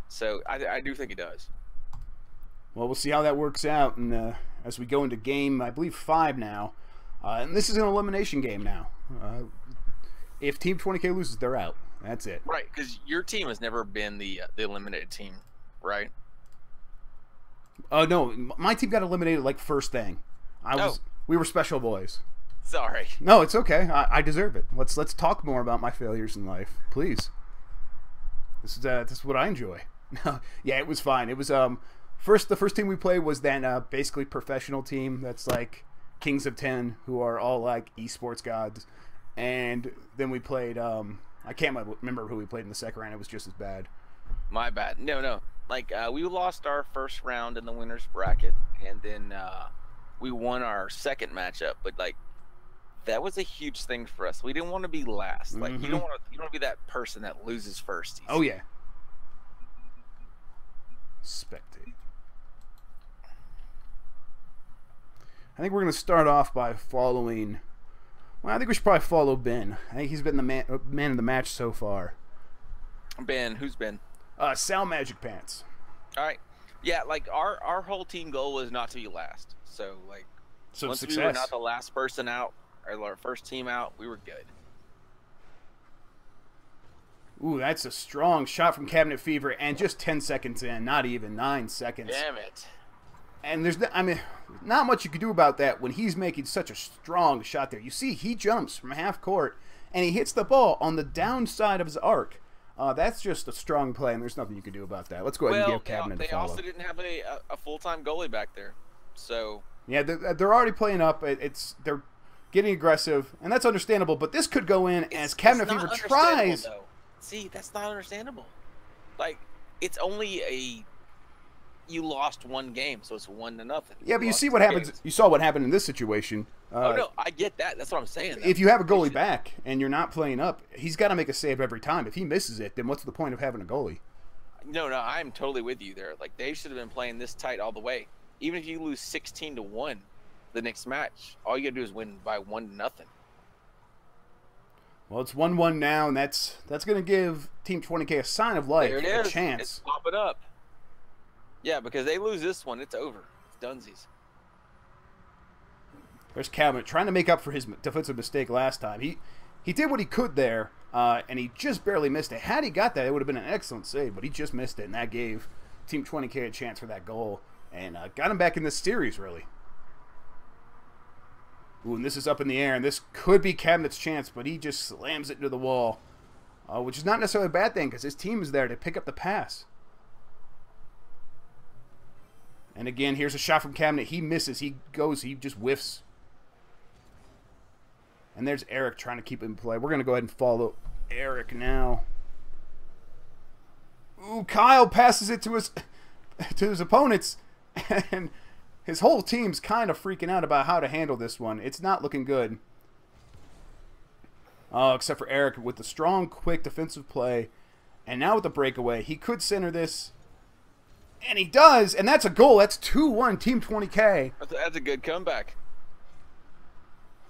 So I do think it does. Well, we'll see how that works out, and as we go into game, I believe 5 now, and this is an elimination game now. If Team 20K loses, they're out. That's it. Right, because your team has never been the eliminated team, right? No, my team got eliminated like first thing. We were special boys. Sorry. No, it's okay. I deserve it. Let's talk more about my failures in life, please. This is what I enjoy. Yeah, it was fine. It was the first team we played was that basically professional team that's like Kings of 10, who are all like esports gods, and then we played I can't remember who we played in the second round. It was just as bad. My bad. No. Like we lost our first round in the winners bracket, and then we won our second matchup. But like that was a huge thing for us. We didn't want to be last. Like you don't want to be that person that loses first. Oh yeah. Spectate. I think we're going to start off by following. Well, I think we should probably follow Ben. I think he's been the man of the match so far. Ben, who's Ben? Sal Magic Pants. All right. Yeah, like our whole team goal was not to be last. So like, once success. we were not the last person out, or our first team out, we were good. Ooh, that's a strong shot from Cabinet Fever, and just 10 seconds in, not even 9 seconds. Damn it. And there's, not much you can do about that when he's making such a strong shot there. You see, he jumps from half court, and he hits the ball on the downside of his arc. That's just a strong play, and there's nothing you can do about that. Let's go ahead and give Cabinet a follow. They also didn't have a full-time goalie back there, so yeah, they're already playing up. They're getting aggressive, and that's understandable. But this could go in as Cabinet Fever tries. Though. See, that's not understandable. Like, it's only you lost one game, so it's 1-0. Yeah, but you see what happens. Games. You saw what happened in this situation. Oh no, I get that. That's what I'm saying. If you have a goalie back and you're not playing up, he's got to make a save every time. If he misses it, then what's the point of having a goalie? No, I'm totally with you there. Like, they should have been playing this tight all the way. Even if you lose 16-1 the next match, all you gotta do is win by 1-0. Well, it's 1-1 now, and that's going to give Team 20K a sign of life, a chance. It's pop it up. Yeah, because they lose this one, it's over. It's dunsies. There's Cabinet trying to make up for his defensive mistake last time. He did what he could there, and he just barely missed it. Had he got that, it would have been an excellent save, but he just missed it, and that gave Team 20K a chance for that goal, and got him back in this series, really. Ooh, and this is up in the air, and this could be Cabinet's chance, but he just slams it into the wall, which is not necessarily a bad thing because his team is there to pick up the pass. And again, here's a shot from Cabinet. He misses. He just whiffs. And there's Eric trying to keep it in play. We're going to go ahead and follow Eric now. Ooh, Kyle passes it to his opponents, and his whole team's kind of freaking out about how to handle this one. It's not looking good. Oh, except for Eric with the strong, quick defensive play. And now with the breakaway, he could center this. And he does, and that's a goal. That's 2-1, Team 20K. That's a good comeback.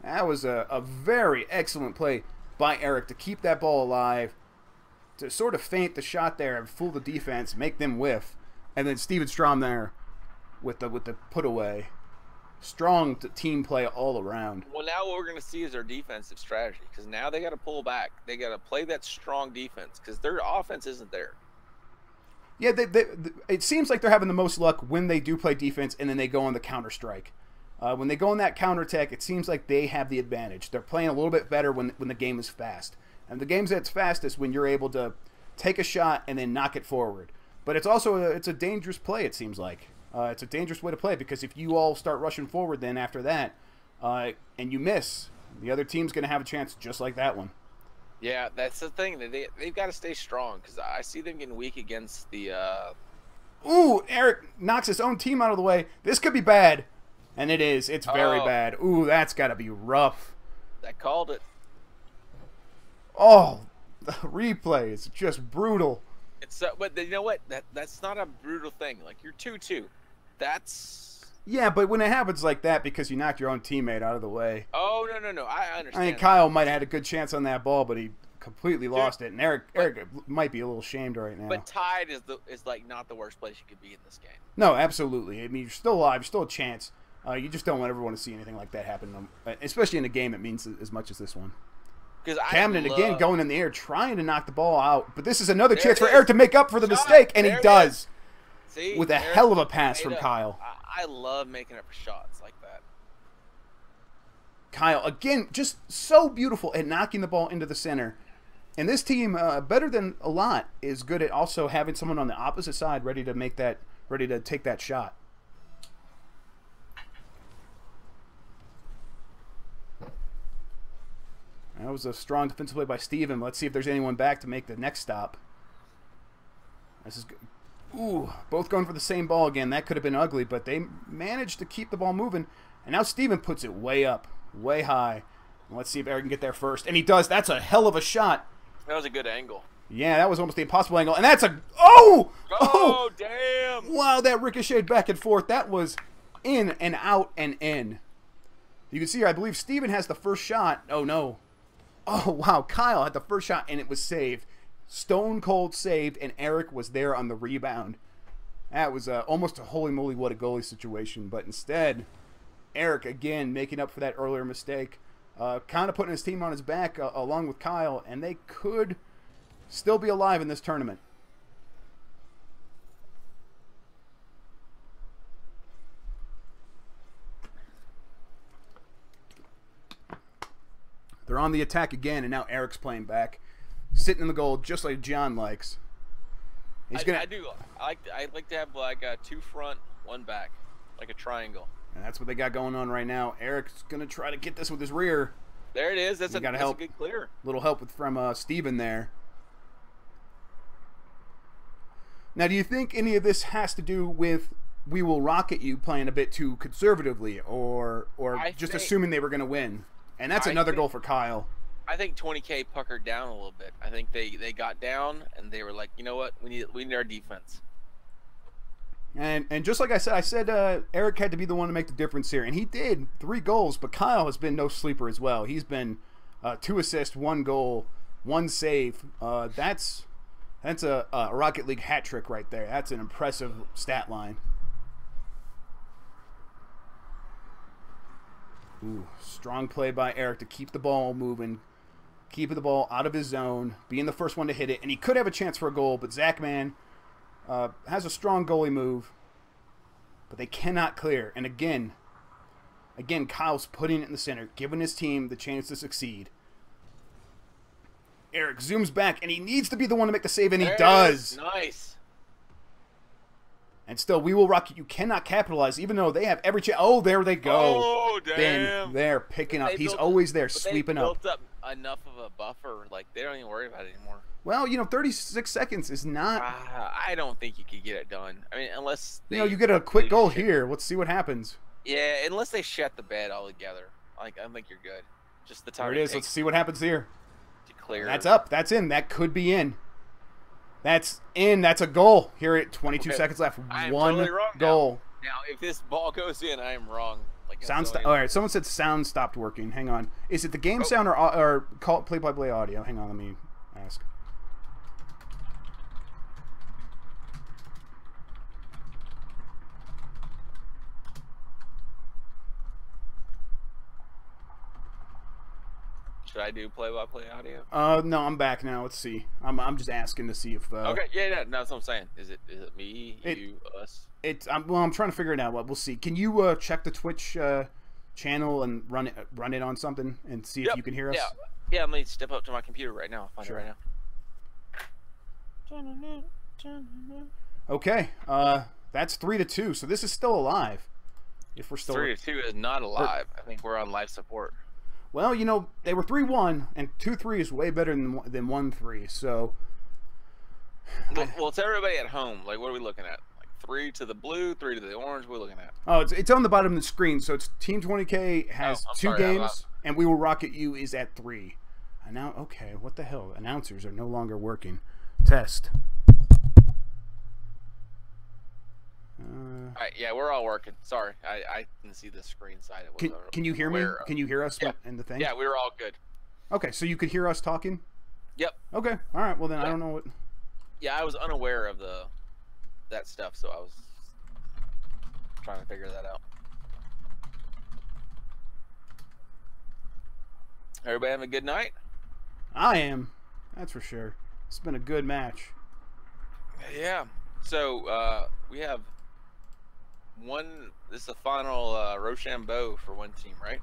That was a very excellent play by Eric to keep that ball alive, to sort of feint the shot there and fool the defense, make them whiff. And then Steven Strom there with the put away. Strong team play all around. Well, now what we're going to see is their defensive strategy, because now they got to pull back. They got to play that strong defense because their offense isn't there. Yeah, it seems like they're having the most luck when they do play defense and then they go on the counter strike. When they go on that counter attack, it seems like they have the advantage. They're playing a little bit better when the game is fast. And the game's at its fastest when you're able to take a shot and then knock it forward. But it's also it's a dangerous play, it seems like. It's a dangerous way to play because if you all start rushing forward then after that and you miss, the other team's going to have a chance just like that one. Yeah, that's the thing. They've got to stay strong because I see them getting weak against the... Ooh, Eric knocks his own team out of the way. This could be bad. And it is. It's very bad. Ooh, that's got to be rough. I called it. Oh, the replay is just brutal. It's but you know what? That's not a brutal thing. Like, you're 2-2. That's... Yeah, but when it happens like that because you knocked your own teammate out of the way. Oh, no. I understand. I mean, Kyle might have had a good chance on that ball, but he completely lost it. And Eric might be a little shamed right now. But tied is like not the worst place you could be in this game. No, absolutely. I mean, you're still alive. You're still a chance. You just don't ever want to see anything like that happen, especially in a game that means as much as this one. Camden again going in the air, trying to knock the ball out. But this is another chance for Eric to make up for the mistake, and he does. See, with a hell of a pass from Kyle. I love making up for shots like that. Kyle, again, just so beautiful at knocking the ball into the center. And this team, better than a lot, is good at also having someone on the opposite side ready to take that shot. That was a strong defensive play by Steven. Let's see if there's anyone back to make the next stop. This is good. Ooh, both going for the same ball again. That could have been ugly, but they managed to keep the ball moving. And now Steven puts it way up, way high. Let's see if Eric can get there first. And he does. That's a hell of a shot. That was a good angle. Yeah, that was almost the impossible angle. And that's a... Oh! Oh, damn! Wow, that ricocheted back and forth. That was in and out and in. You can see here, I believe Steven has the first shot. Oh, no. Oh, wow. Kyle had the first shot, and it was saved. Stone cold saved, and Eric was there on the rebound. That was almost a holy moly what a goalie situation. But instead, Eric, again, making up for that earlier mistake. Kind of putting his team on his back along with Kyle, and they could still be alive in this tournament. They're on the attack again, and now Eric's playing back. Sitting in the goal just like John likes. I do. I like to have like a 2 front, 1 back, like a triangle. And that's what they got going on right now. Eric's going to try to get this with his rear. There it is. That's a good clear. Little help from Steven there. Now, do you think any of this has to do with We Will Rocket You playing a bit too conservatively, or just assuming they were going to win? And that's another goal for Kyle. I think 20K puckered down a little bit. I think they got down and they were like, you know what, we need our defense. And just like I said Eric had to be the one to make the difference here, and he did. 3 goals, but Kyle has been no sleeper as well. He's been 2 assists, 1 goal, 1 save. That's a Rocket League hat trick right there. That's an impressive stat line. Ooh, strong play by Eric to keep the ball moving, keeping the ball out of his zone, being the first one to hit it, and he could have a chance for a goal, but Zachman has a strong goalie move, but they cannot clear. And again, Kyle's putting it in the center, giving his team the chance to succeed. Eric zooms back, and he needs to be the one to make the save, and he does. Nice. And still, We Will Rock You cannot capitalize, even though they have every chance. Oh, there they go. Oh, damn. Ben, they're picking up. He's always there, sweeping up. They built up enough of a buffer. Like, they don't even worry about it anymore. Well, 36 seconds is not... I don't think you could get it done. I mean, unless... you get a quick goal here. Let's see what happens. Yeah, unless they shut the bed altogether. Like, I think you're good. Just the time there it is. Let's see what happens here. To clear. That's up. That's in. That could be in. That's in. That's a goal. Here at 22 seconds left. One totally wrong goal. Now, if this ball goes in, I am wrong. Like, all right. Someone said sound stopped working. Hang on. Is it the game sound or play-by-play audio? Hang on. Let me ask. Should I do play-by-play audio? No, I'm back now. Let's see. I'm just asking to see if. Okay, yeah, no, that's what I'm saying. Is it me, you, us? I'm trying to figure it out. We'll see. Can you check the Twitch channel and run it on something and see if you can hear us? Yeah. Let me step up to my computer right now. I'll find it right now. Okay. That's 3-2. So this is still alive. If we're still 3-2 is not alive. I think we're on life support. Well, they were 3-1, and 2-3 is way better than 1-3. So, well, it's everybody at home. Like, what are we looking at? Like 3 to the blue, 3 to the orange. What are we looking at? Oh, it's on the bottom of the screen. So it's Team 20K has 2 games, and We Will Rocket You is at 3. And now, okay, what the hell? Announcers are no longer working. Test. All right, yeah, we're all working. Sorry, I didn't see the screen side. Can you hear me? Can you hear us in the thing? Yeah, we were all good. Okay, so you could hear us talking? Yep. Okay, all right. Well, then I don't know what... Yeah, I was unaware of that stuff, so I was trying to figure that out. Everybody having a good night? I am. That's for sure. It's been a good match. Yeah. So, we have this is the final Rochambeau for one team, right?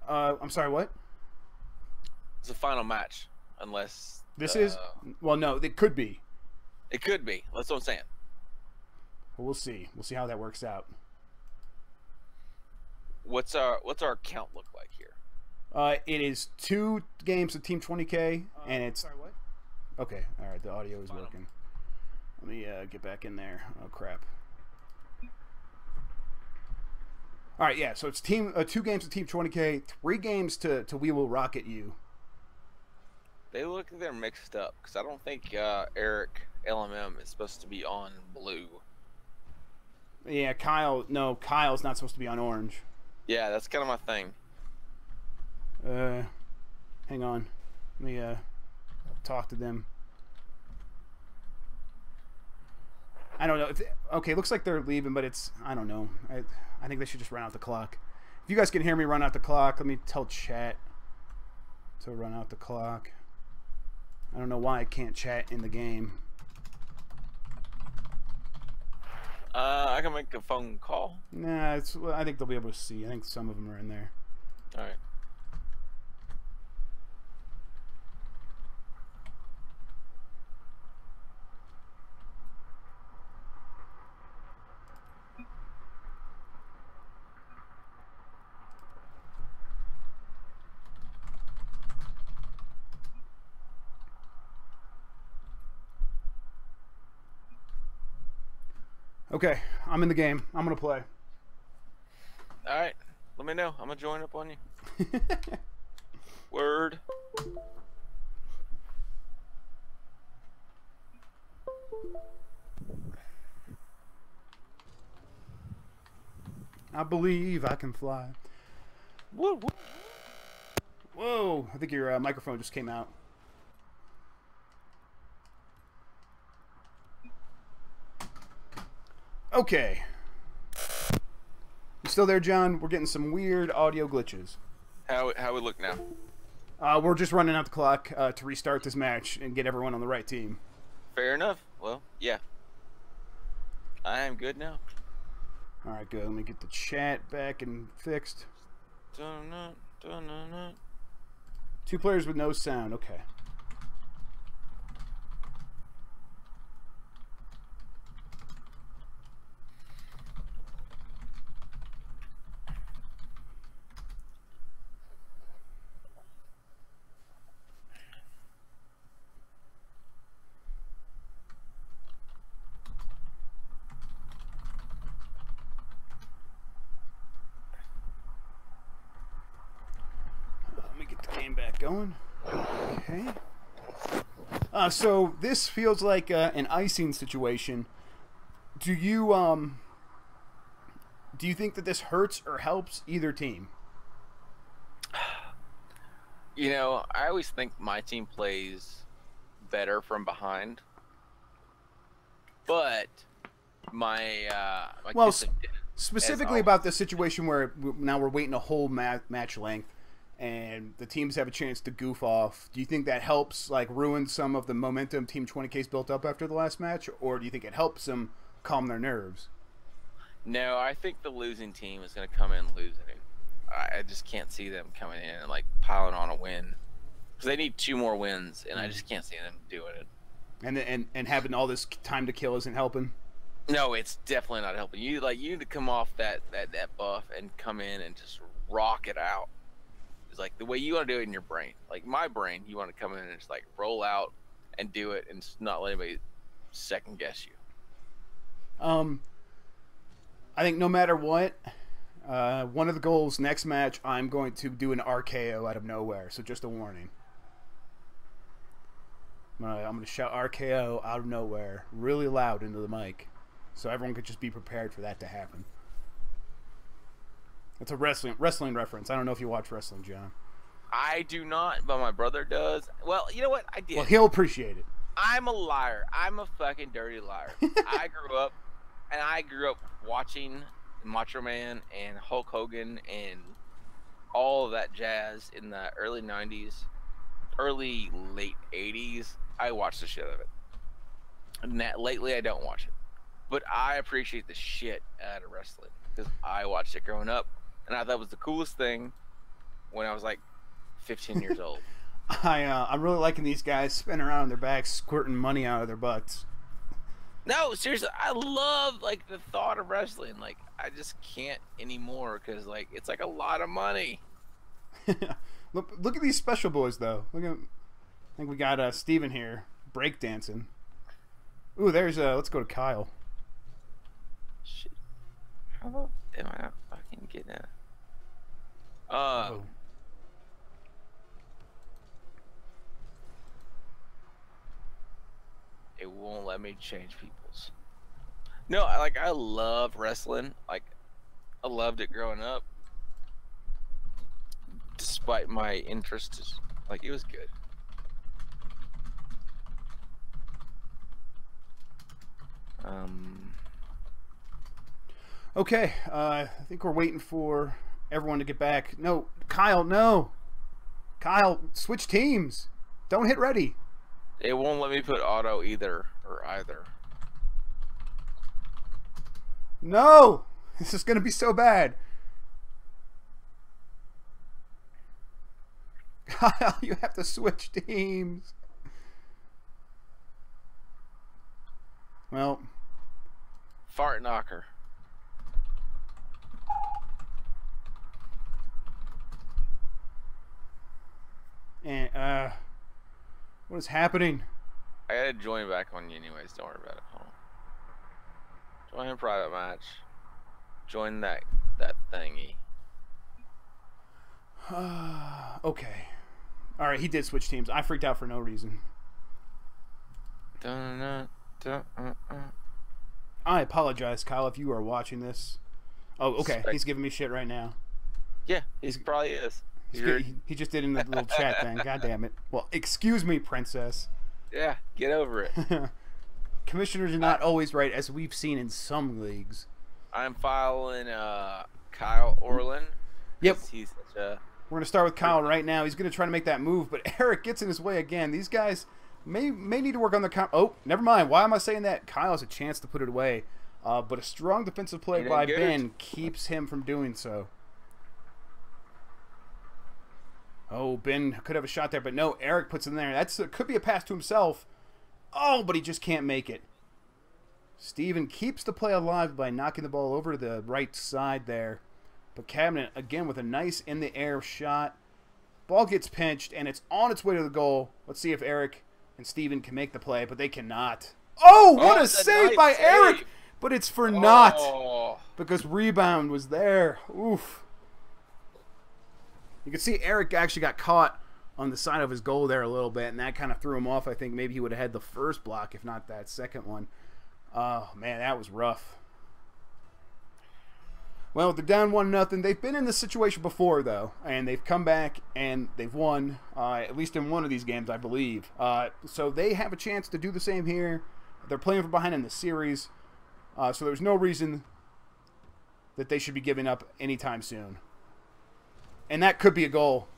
I'm sorry, what? It's the final match, unless... This is? Well, no, it could be. It could be. That's what I'm saying. Well, we'll see. We'll see how that works out. What's our count look like here? It is 2 games of Team 20K, and it's... Sorry, what? Okay, all right, the audio is working. Let me get back in there. Oh, crap. All right, yeah, so it's 2 games to Team 20K, 3 games to We Will Rocket You. They look like they're mixed up, because I don't think Eric LMM is supposed to be on blue. Yeah, Kyle's not supposed to be on orange. Yeah, that's kind of my thing. Hang on. Let me talk to them. I don't know. Okay, looks like they're leaving, but I don't know. I think they should just run out the clock. If you guys can hear me run out the clock, let me tell chat to run out the clock. I don't know why I can't chat in the game. I can make a phone call. Nah, I think they'll be able to see. I think some of them are in there. All right. Okay, I'm in the game. I'm gonna play. All right, let me know. I'm gonna join up on you. Word. I believe I can fly. Whoa, whoa. Whoa! I think your microphone just came out. Okay. You still there, John? We're getting some weird audio glitches. How we look now? We're just running out the clock to restart this match and get everyone on the right team. Fair enough. Well, yeah. I am good now. All right, good. Let me get the chat back and fixed. 2 players with no sound. Okay. going. Okay. So this feels like an icing situation. Do you think that this hurts or helps either team? You know, I always think my team plays better from behind, but my well, specifically about the situation where now we're waiting a whole match length, and the teams have a chance to goof off. Do you think that helps, like, ruin some of the momentum Team 20K's built up after the last match, or do you think it helps them calm their nerves? No, I think the losing team is going to come in losing. I just can't see them coming in and like piling on a win, because they need 2 more wins, and I just can't see them doing it. And having all this time to kill isn't helping. No, it's definitely not helping. You need to come off that buff and come in and just rock it out. It's like the way you want to do it in your brain. Like my brain, you want to come in and just like roll out and do it, and just not let anybody second guess you. I think no matter what, one of the goals next match, I'm going to do an RKO out of nowhere. So just a warning. I'm going to shout RKO out of nowhere really loud into the mic, so everyone could just be prepared for that to happen. It's a wrestling reference. I don't know if you watch wrestling, John. I do not, but my brother does. Well, you know what? I did. Well, he'll appreciate it. I'm a liar. I'm a fucking dirty liar. I grew up watching Macho Man and Hulk Hogan and all of that jazz in the early 90s, late 80s. I watched the shit of it. And lately, I don't watch it. But I appreciate the shit out of wrestling, because I watched it growing up, and I thought it was the coolest thing when I was like 15 years old. I'm really liking these guys spinning around on their backs, squirting money out of their butts. No, seriously, I love like the thought of wrestling. Like, I just can't anymore, because like it's like a lot of money. Look at these special boys though. I think we got Steven here breakdancing. Ooh, there's let's go to Kyle. Shit. How about am I not fucking getting that? Oh. It won't let me change people's. No, I love wrestling. Like, I loved it growing up. Despite my interest, like, it was good. Okay, I think we're waiting for everyone to get back. No, Kyle, no. Kyle, switch teams. Don't hit ready. It won't let me put auto either or either. No! This is going to be so bad. Kyle, you have to switch teams. Well. Fart knocker. And, what is happening? I gotta join back on you anyways, don't worry about it. Hold on. Join a private match. Join that thingy. Okay. Alright, he did switch teams. I freaked out for no reason. I apologize, Kyle, if you are watching this. Oh, okay. He's giving me shit right now. Yeah, he probably is. He just did in the little chat thing. God damn it. Well, excuse me, princess. Yeah, get over it. Commissioners are not always right, as we've seen in some leagues. I'm following Kyle Orland. Yep. He's such a... We're going to start with Kyle right now. He's going to try to make that move, but Eric gets in his way again. These guys may need to work on their... Oh, never mind. Why am I saying that? Kyle has a chance to put it away, but a strong defensive play by Ben keeps him from doing so. Oh, Ben could have a shot there, but no, Eric puts it in there. That could be a pass to himself. Oh, but he just can't make it. Steven keeps the play alive by knocking the ball over to the right side there. But Cabinet, again, with a nice in-the-air shot. Ball gets pinched, and it's on its way to the goal. Let's see if Eric and Steven can make the play, but they cannot. Oh, what a save by Eric! But it's for naught, because rebound was there. Oof. You can see Eric actually got caught on the side of his goal there a little bit, and that kind of threw him off. I think maybe he would have had the first block, if not that second one. Oh, man, that was rough. Well, they're down 1-0. They've been in this situation before, though, and they've come back and they've won, at least in one of these games, I believe. So they have a chance to do the same here. They're playing from behind in the series, so there's no reason that they should be giving up anytime soon. And that could be a goal.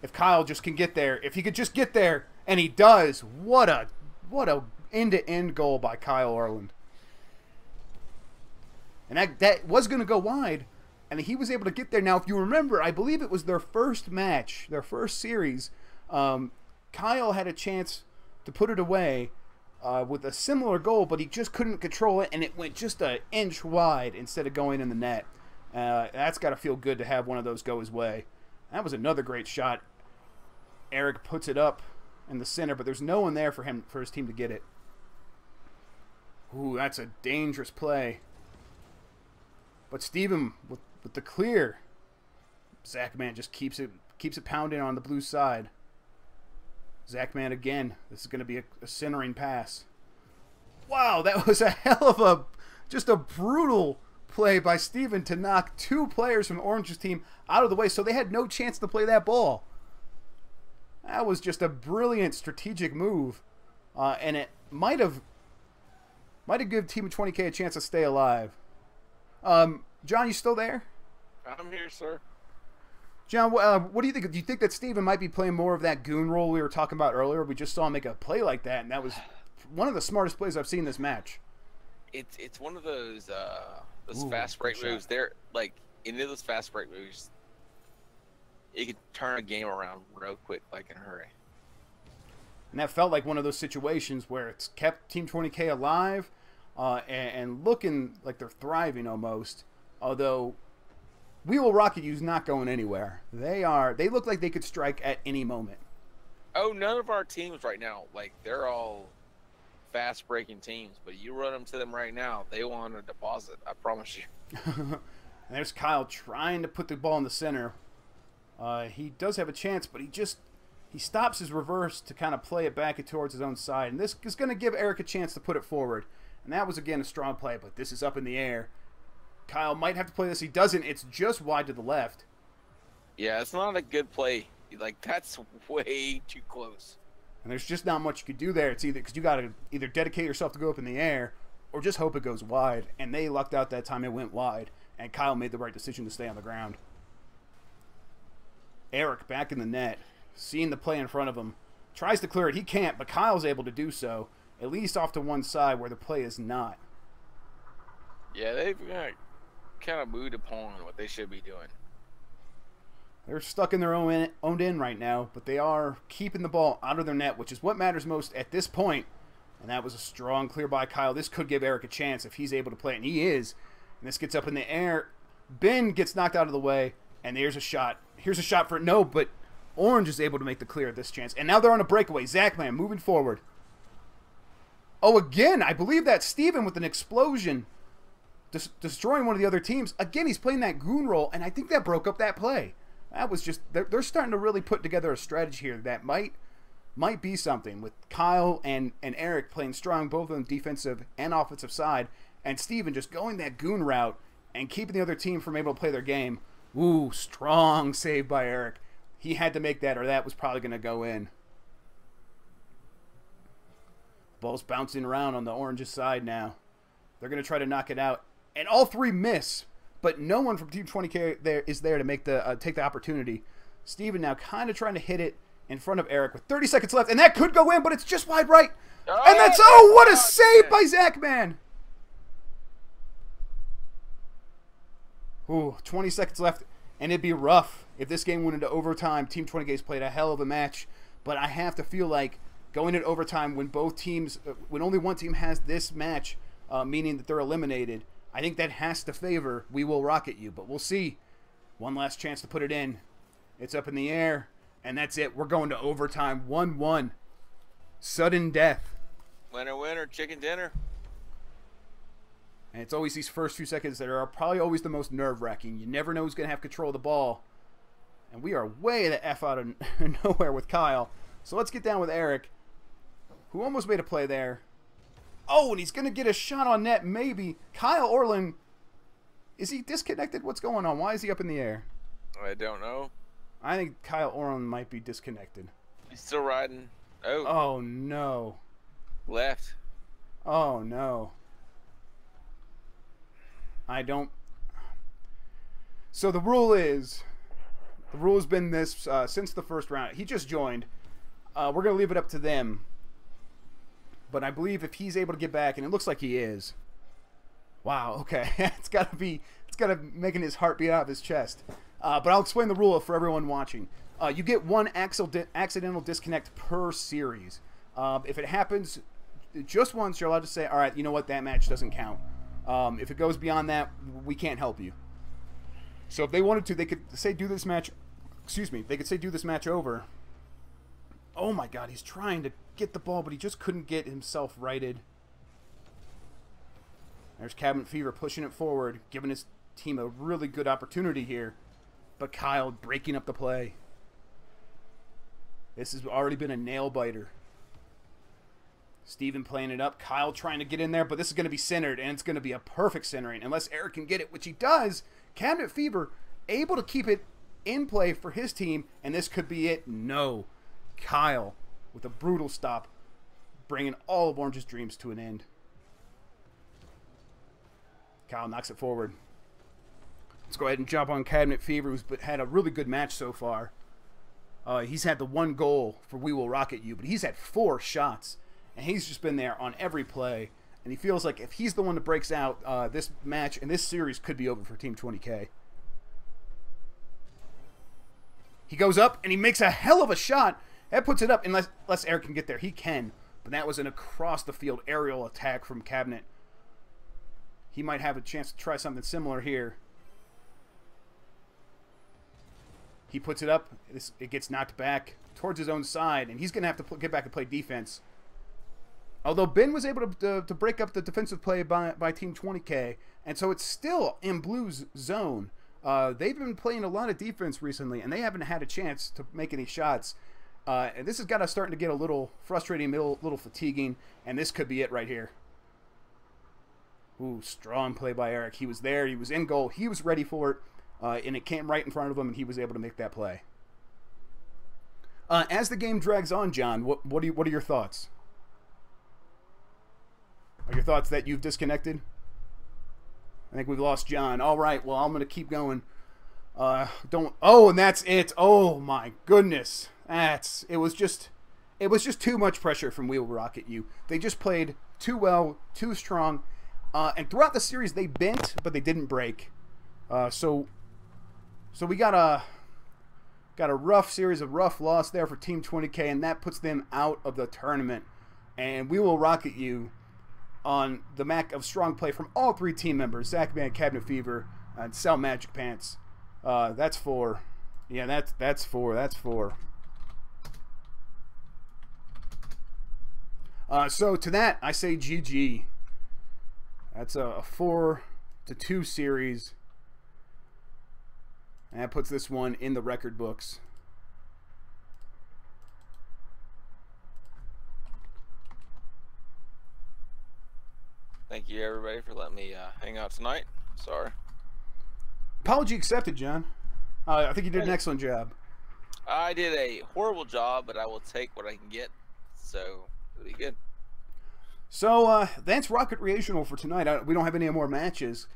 If Kyle just can get there, if he could just get there, and he does, what a end-to-end goal by Kyle Orland. And that was going to go wide, and he was able to get there. Now, if you remember, I believe it was their first match, their first series. Kyle had a chance to put it away with a similar goal, but he just couldn't control it, and it went just an inch wide instead of going in the net. That's got to feel good to have one of those go his way. That was another great shot. Eric puts it up in the center, but there's no one there for his team to get it. Ooh, that's a dangerous play. But Steven with the clear. Zachman just keeps it pounding on the blue side. Zachman again. This is going to be a centering pass. Wow, that was a hell of just a brutal play by Steven to knock two players from Orange's team out of the way, so they had no chance to play that ball. That was just a brilliant strategic move, and it might have given Team 20K a chance to stay alive. John, you still there? I'm here, sir. John, what do you think? Do you think that Steven might be playing more of that goon role we were talking about earlier? We just saw him make a play like that, and that was one of the smartest plays I've seen this match. It's one of those fast break moves. They're like into those fast break moves. It could turn a game around real quick, like in a hurry. And that felt like one of those situations where it's kept Team 20K alive and looking like they're thriving almost. Although We Will Rocket You's not going anywhere. They look like they could strike at any moment. Oh, none of our teams right now, like they're all fast-breaking teams, but you run them to them right now, they want a deposit, I promise you. And there's Kyle trying to put the ball in the center. He does have a chance, but he stops his reverse to kind of play it back towards his own side. And this is going to give Eric a chance to put it forward. And that was, again, a strong play, but this is up in the air. Kyle might have to play this. He doesn't. It's just wide to the left. Yeah, it's not a good play. Like, that's way too close. And there's just not much you could do there. It's either because you got to either dedicate yourself to go up in the air or just hope it goes wide. And they lucked out that time it went wide. And Kyle made the right decision to stay on the ground. Eric back in the net, seeing the play in front of him, tries to clear it. He can't, but Kyle's able to do so, at least off to one side where the play is not. Yeah, they've kind of moved upon what they should be doing. They're stuck in their own end right now, but they are keeping the ball out of their net, which is what matters most at this point. And that was a strong clear by Kyle. This could give Eric a chance if he's able to play it, and he is. And this gets up in the air. Ben gets knocked out of the way, and there's a shot. Here's a shot for it. No, but Orange is able to make the clear at this chance. And now they're on a breakaway. Zachman moving forward. Oh, again, I believe that's Steven with an explosion, destroying one of the other teams. Again, he's playing that goon role, and I think that broke up that play. That was just, they're starting to really put together a strategy here that might be something, with Kyle and Eric playing strong both on defensive and offensive side, and Steven just going that goon route and keeping the other team from able to play their game. Ooh, strong save by Eric. He had to make that, or that was probably going to go in. Ball's bouncing around on the Orange's side now. They're going to try to knock it out, and all three miss, but no one from Team 20K is there to make take the opportunity. Steven now kind of trying to hit it in front of Eric with 30 seconds left, and that could go in, but it's just wide right. Oh, and that's, oh, what a save by Zachman. Ooh, 20 seconds left, and it'd be rough if this game went into overtime. Team 20K's played a hell of a match, but I have to feel like going into overtime when when only one team has this match, meaning that they're eliminated, I think that has to favor We Will Rocket You, but we'll see. One last chance to put it in. It's up in the air, and that's it. We're going to overtime, 1-1. Sudden death. Winner, winner, chicken dinner. And it's always these first few seconds that are probably always the most nerve-wracking. You never know who's going to have control of the ball. And we are way the F out of nowhere with Kyle. So let's get down with Eric, who almost made a play there. Oh, and he's going to get a shot on net, maybe. Kyle Orland, is he disconnected? What's going on? Why is he up in the air? I don't know. I think Kyle Orland might be disconnected. He's still riding. Oh. Oh, no. Left. Oh, no. I don't... So the rule is... The rule has been this since the first round. He just joined. We're going to leave it up to them. But I believe if he's able to get back, and it looks like he is. Wow, okay. It's got to be making his heart beat out of his chest. But I'll explain the rule for everyone watching. You get one accidental disconnect per series. If it happens just once, you're allowed to say, all right, you know what, that match doesn't count. If it goes beyond that, we can't help you. So if they wanted to, they could say do this match, excuse me, they could say do this match over. Oh my God, he's trying to get the ball, but he just couldn't get himself righted. There's Cabinet Fever pushing it forward, giving his team a really good opportunity here. But Kyle breaking up the play. This has already been a nail-biter. Steven playing it up. Kyle trying to get in there, but this is going to be centered, and it's going to be a perfect centering. Unless Eric can get it, which he does. Cabinet Fever able to keep it in play for his team, and this could be it. No. Kyle with a brutal stop, bringing all of Orange's dreams to an end. Kyle knocks it forward. Let's go ahead and jump on Cabinet Fever, who's had a really good match so far. He's had the one goal for We Will Rocket You, but he's had 4 shots, and he's just been there on every play. And he feels like if he's the one that breaks out, this match and this series could be over for Team 20K. He goes up, and he makes a hell of a shot. That puts it up, unless Eric can get there. He can, but that was an across-the-field aerial attack from Cabinet. He might have a chance to try something similar here. He puts it up. It gets knocked back towards his own side, and he's going to have to get back and play defense. Although Ben was able to break up the defensive play by Team 20K, and so it's still in Blue's zone. They've been playing a lot of defense recently, and they haven't had a chance to make any shots. And this has got us starting to get a little frustrating, a little fatiguing, and this could be it right here. Ooh, strong play by Eric. He was there. He was in goal. He was ready for it, and it came right in front of him, and he was able to make that play. As the game drags on, John, what are your thoughts? Are your thoughts that you've disconnected? I think we've lost John. All right, well, I'm going to keep going. Oh, and that's it. Oh, my goodness. It was just too much pressure from We Will Rocket You. They just played too well, too strong. And throughout the series, they bent, but they didn't break. So we got a rough series, a rough loss there for Team 20K, and that puts them out of the tournament. And We Will Rocket You on the Mac of strong play from all 3 team members, Zachman, Cabinet Fever, and Sal Magic Pants. That's 4. Yeah, that's 4. That's 4. So to that, I say GG. That's a 4-2 series. And that puts this one in the record books. Thank you, everybody, for letting me hang out tonight. Sorry. Apology accepted, John. I think you did an excellent job. I did a horrible job, but I will take what I can get. So, it'll be good. So, that's Rocketreational for tonight. We don't have any more matches.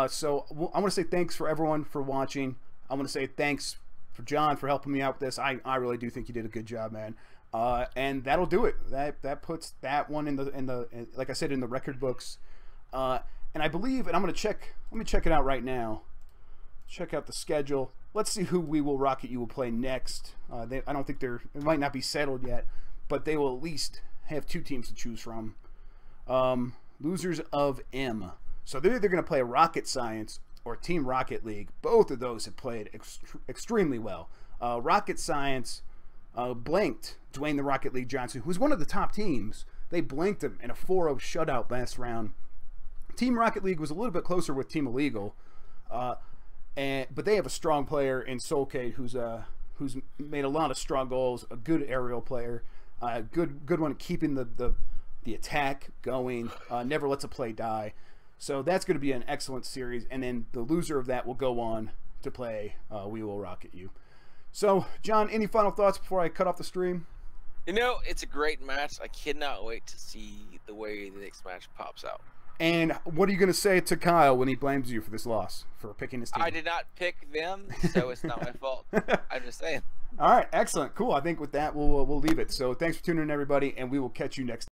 So, I want to say thanks for everyone for watching. I want to say thanks for John for helping me out with this. I really do think you did a good job, man. And that'll do it. That puts that one in the like I said, in the record books. And I believe, and I'm going to check, let me check it out right now. Check out the schedule. Let's see who We Will Rocket You will play next. I don't think it might not be settled yet, but they will at least have 2 teams to choose from. Losers of M. So they're either going to play Rocket Science or Team Rocket League. Both of those have played extremely well. Rocket Science blanked Dwayne the Rocket League Johnson, who's one of the top teams. They blanked him in a 4-0 shutout last round. Team Rocket League was a little bit closer with Team Illegal. but they have a strong player in Solcade who's made a lot of strong goals, a good aerial player, good one at keeping the attack going, never lets a play die. So that's going to be an excellent series, and then the loser of that will go on to play We Will Rocket You. So, John, any final thoughts before I cut off the stream? You know, it's a great match. I cannot wait to see the way the next match pops out. And what are you going to say to Kyle when he blames you for this loss, for picking his team? I did not pick them, so it's not my fault. I'm just saying. All right, excellent, cool. I think with that we'll leave it. So thanks for tuning in, everybody, and we will catch you next time.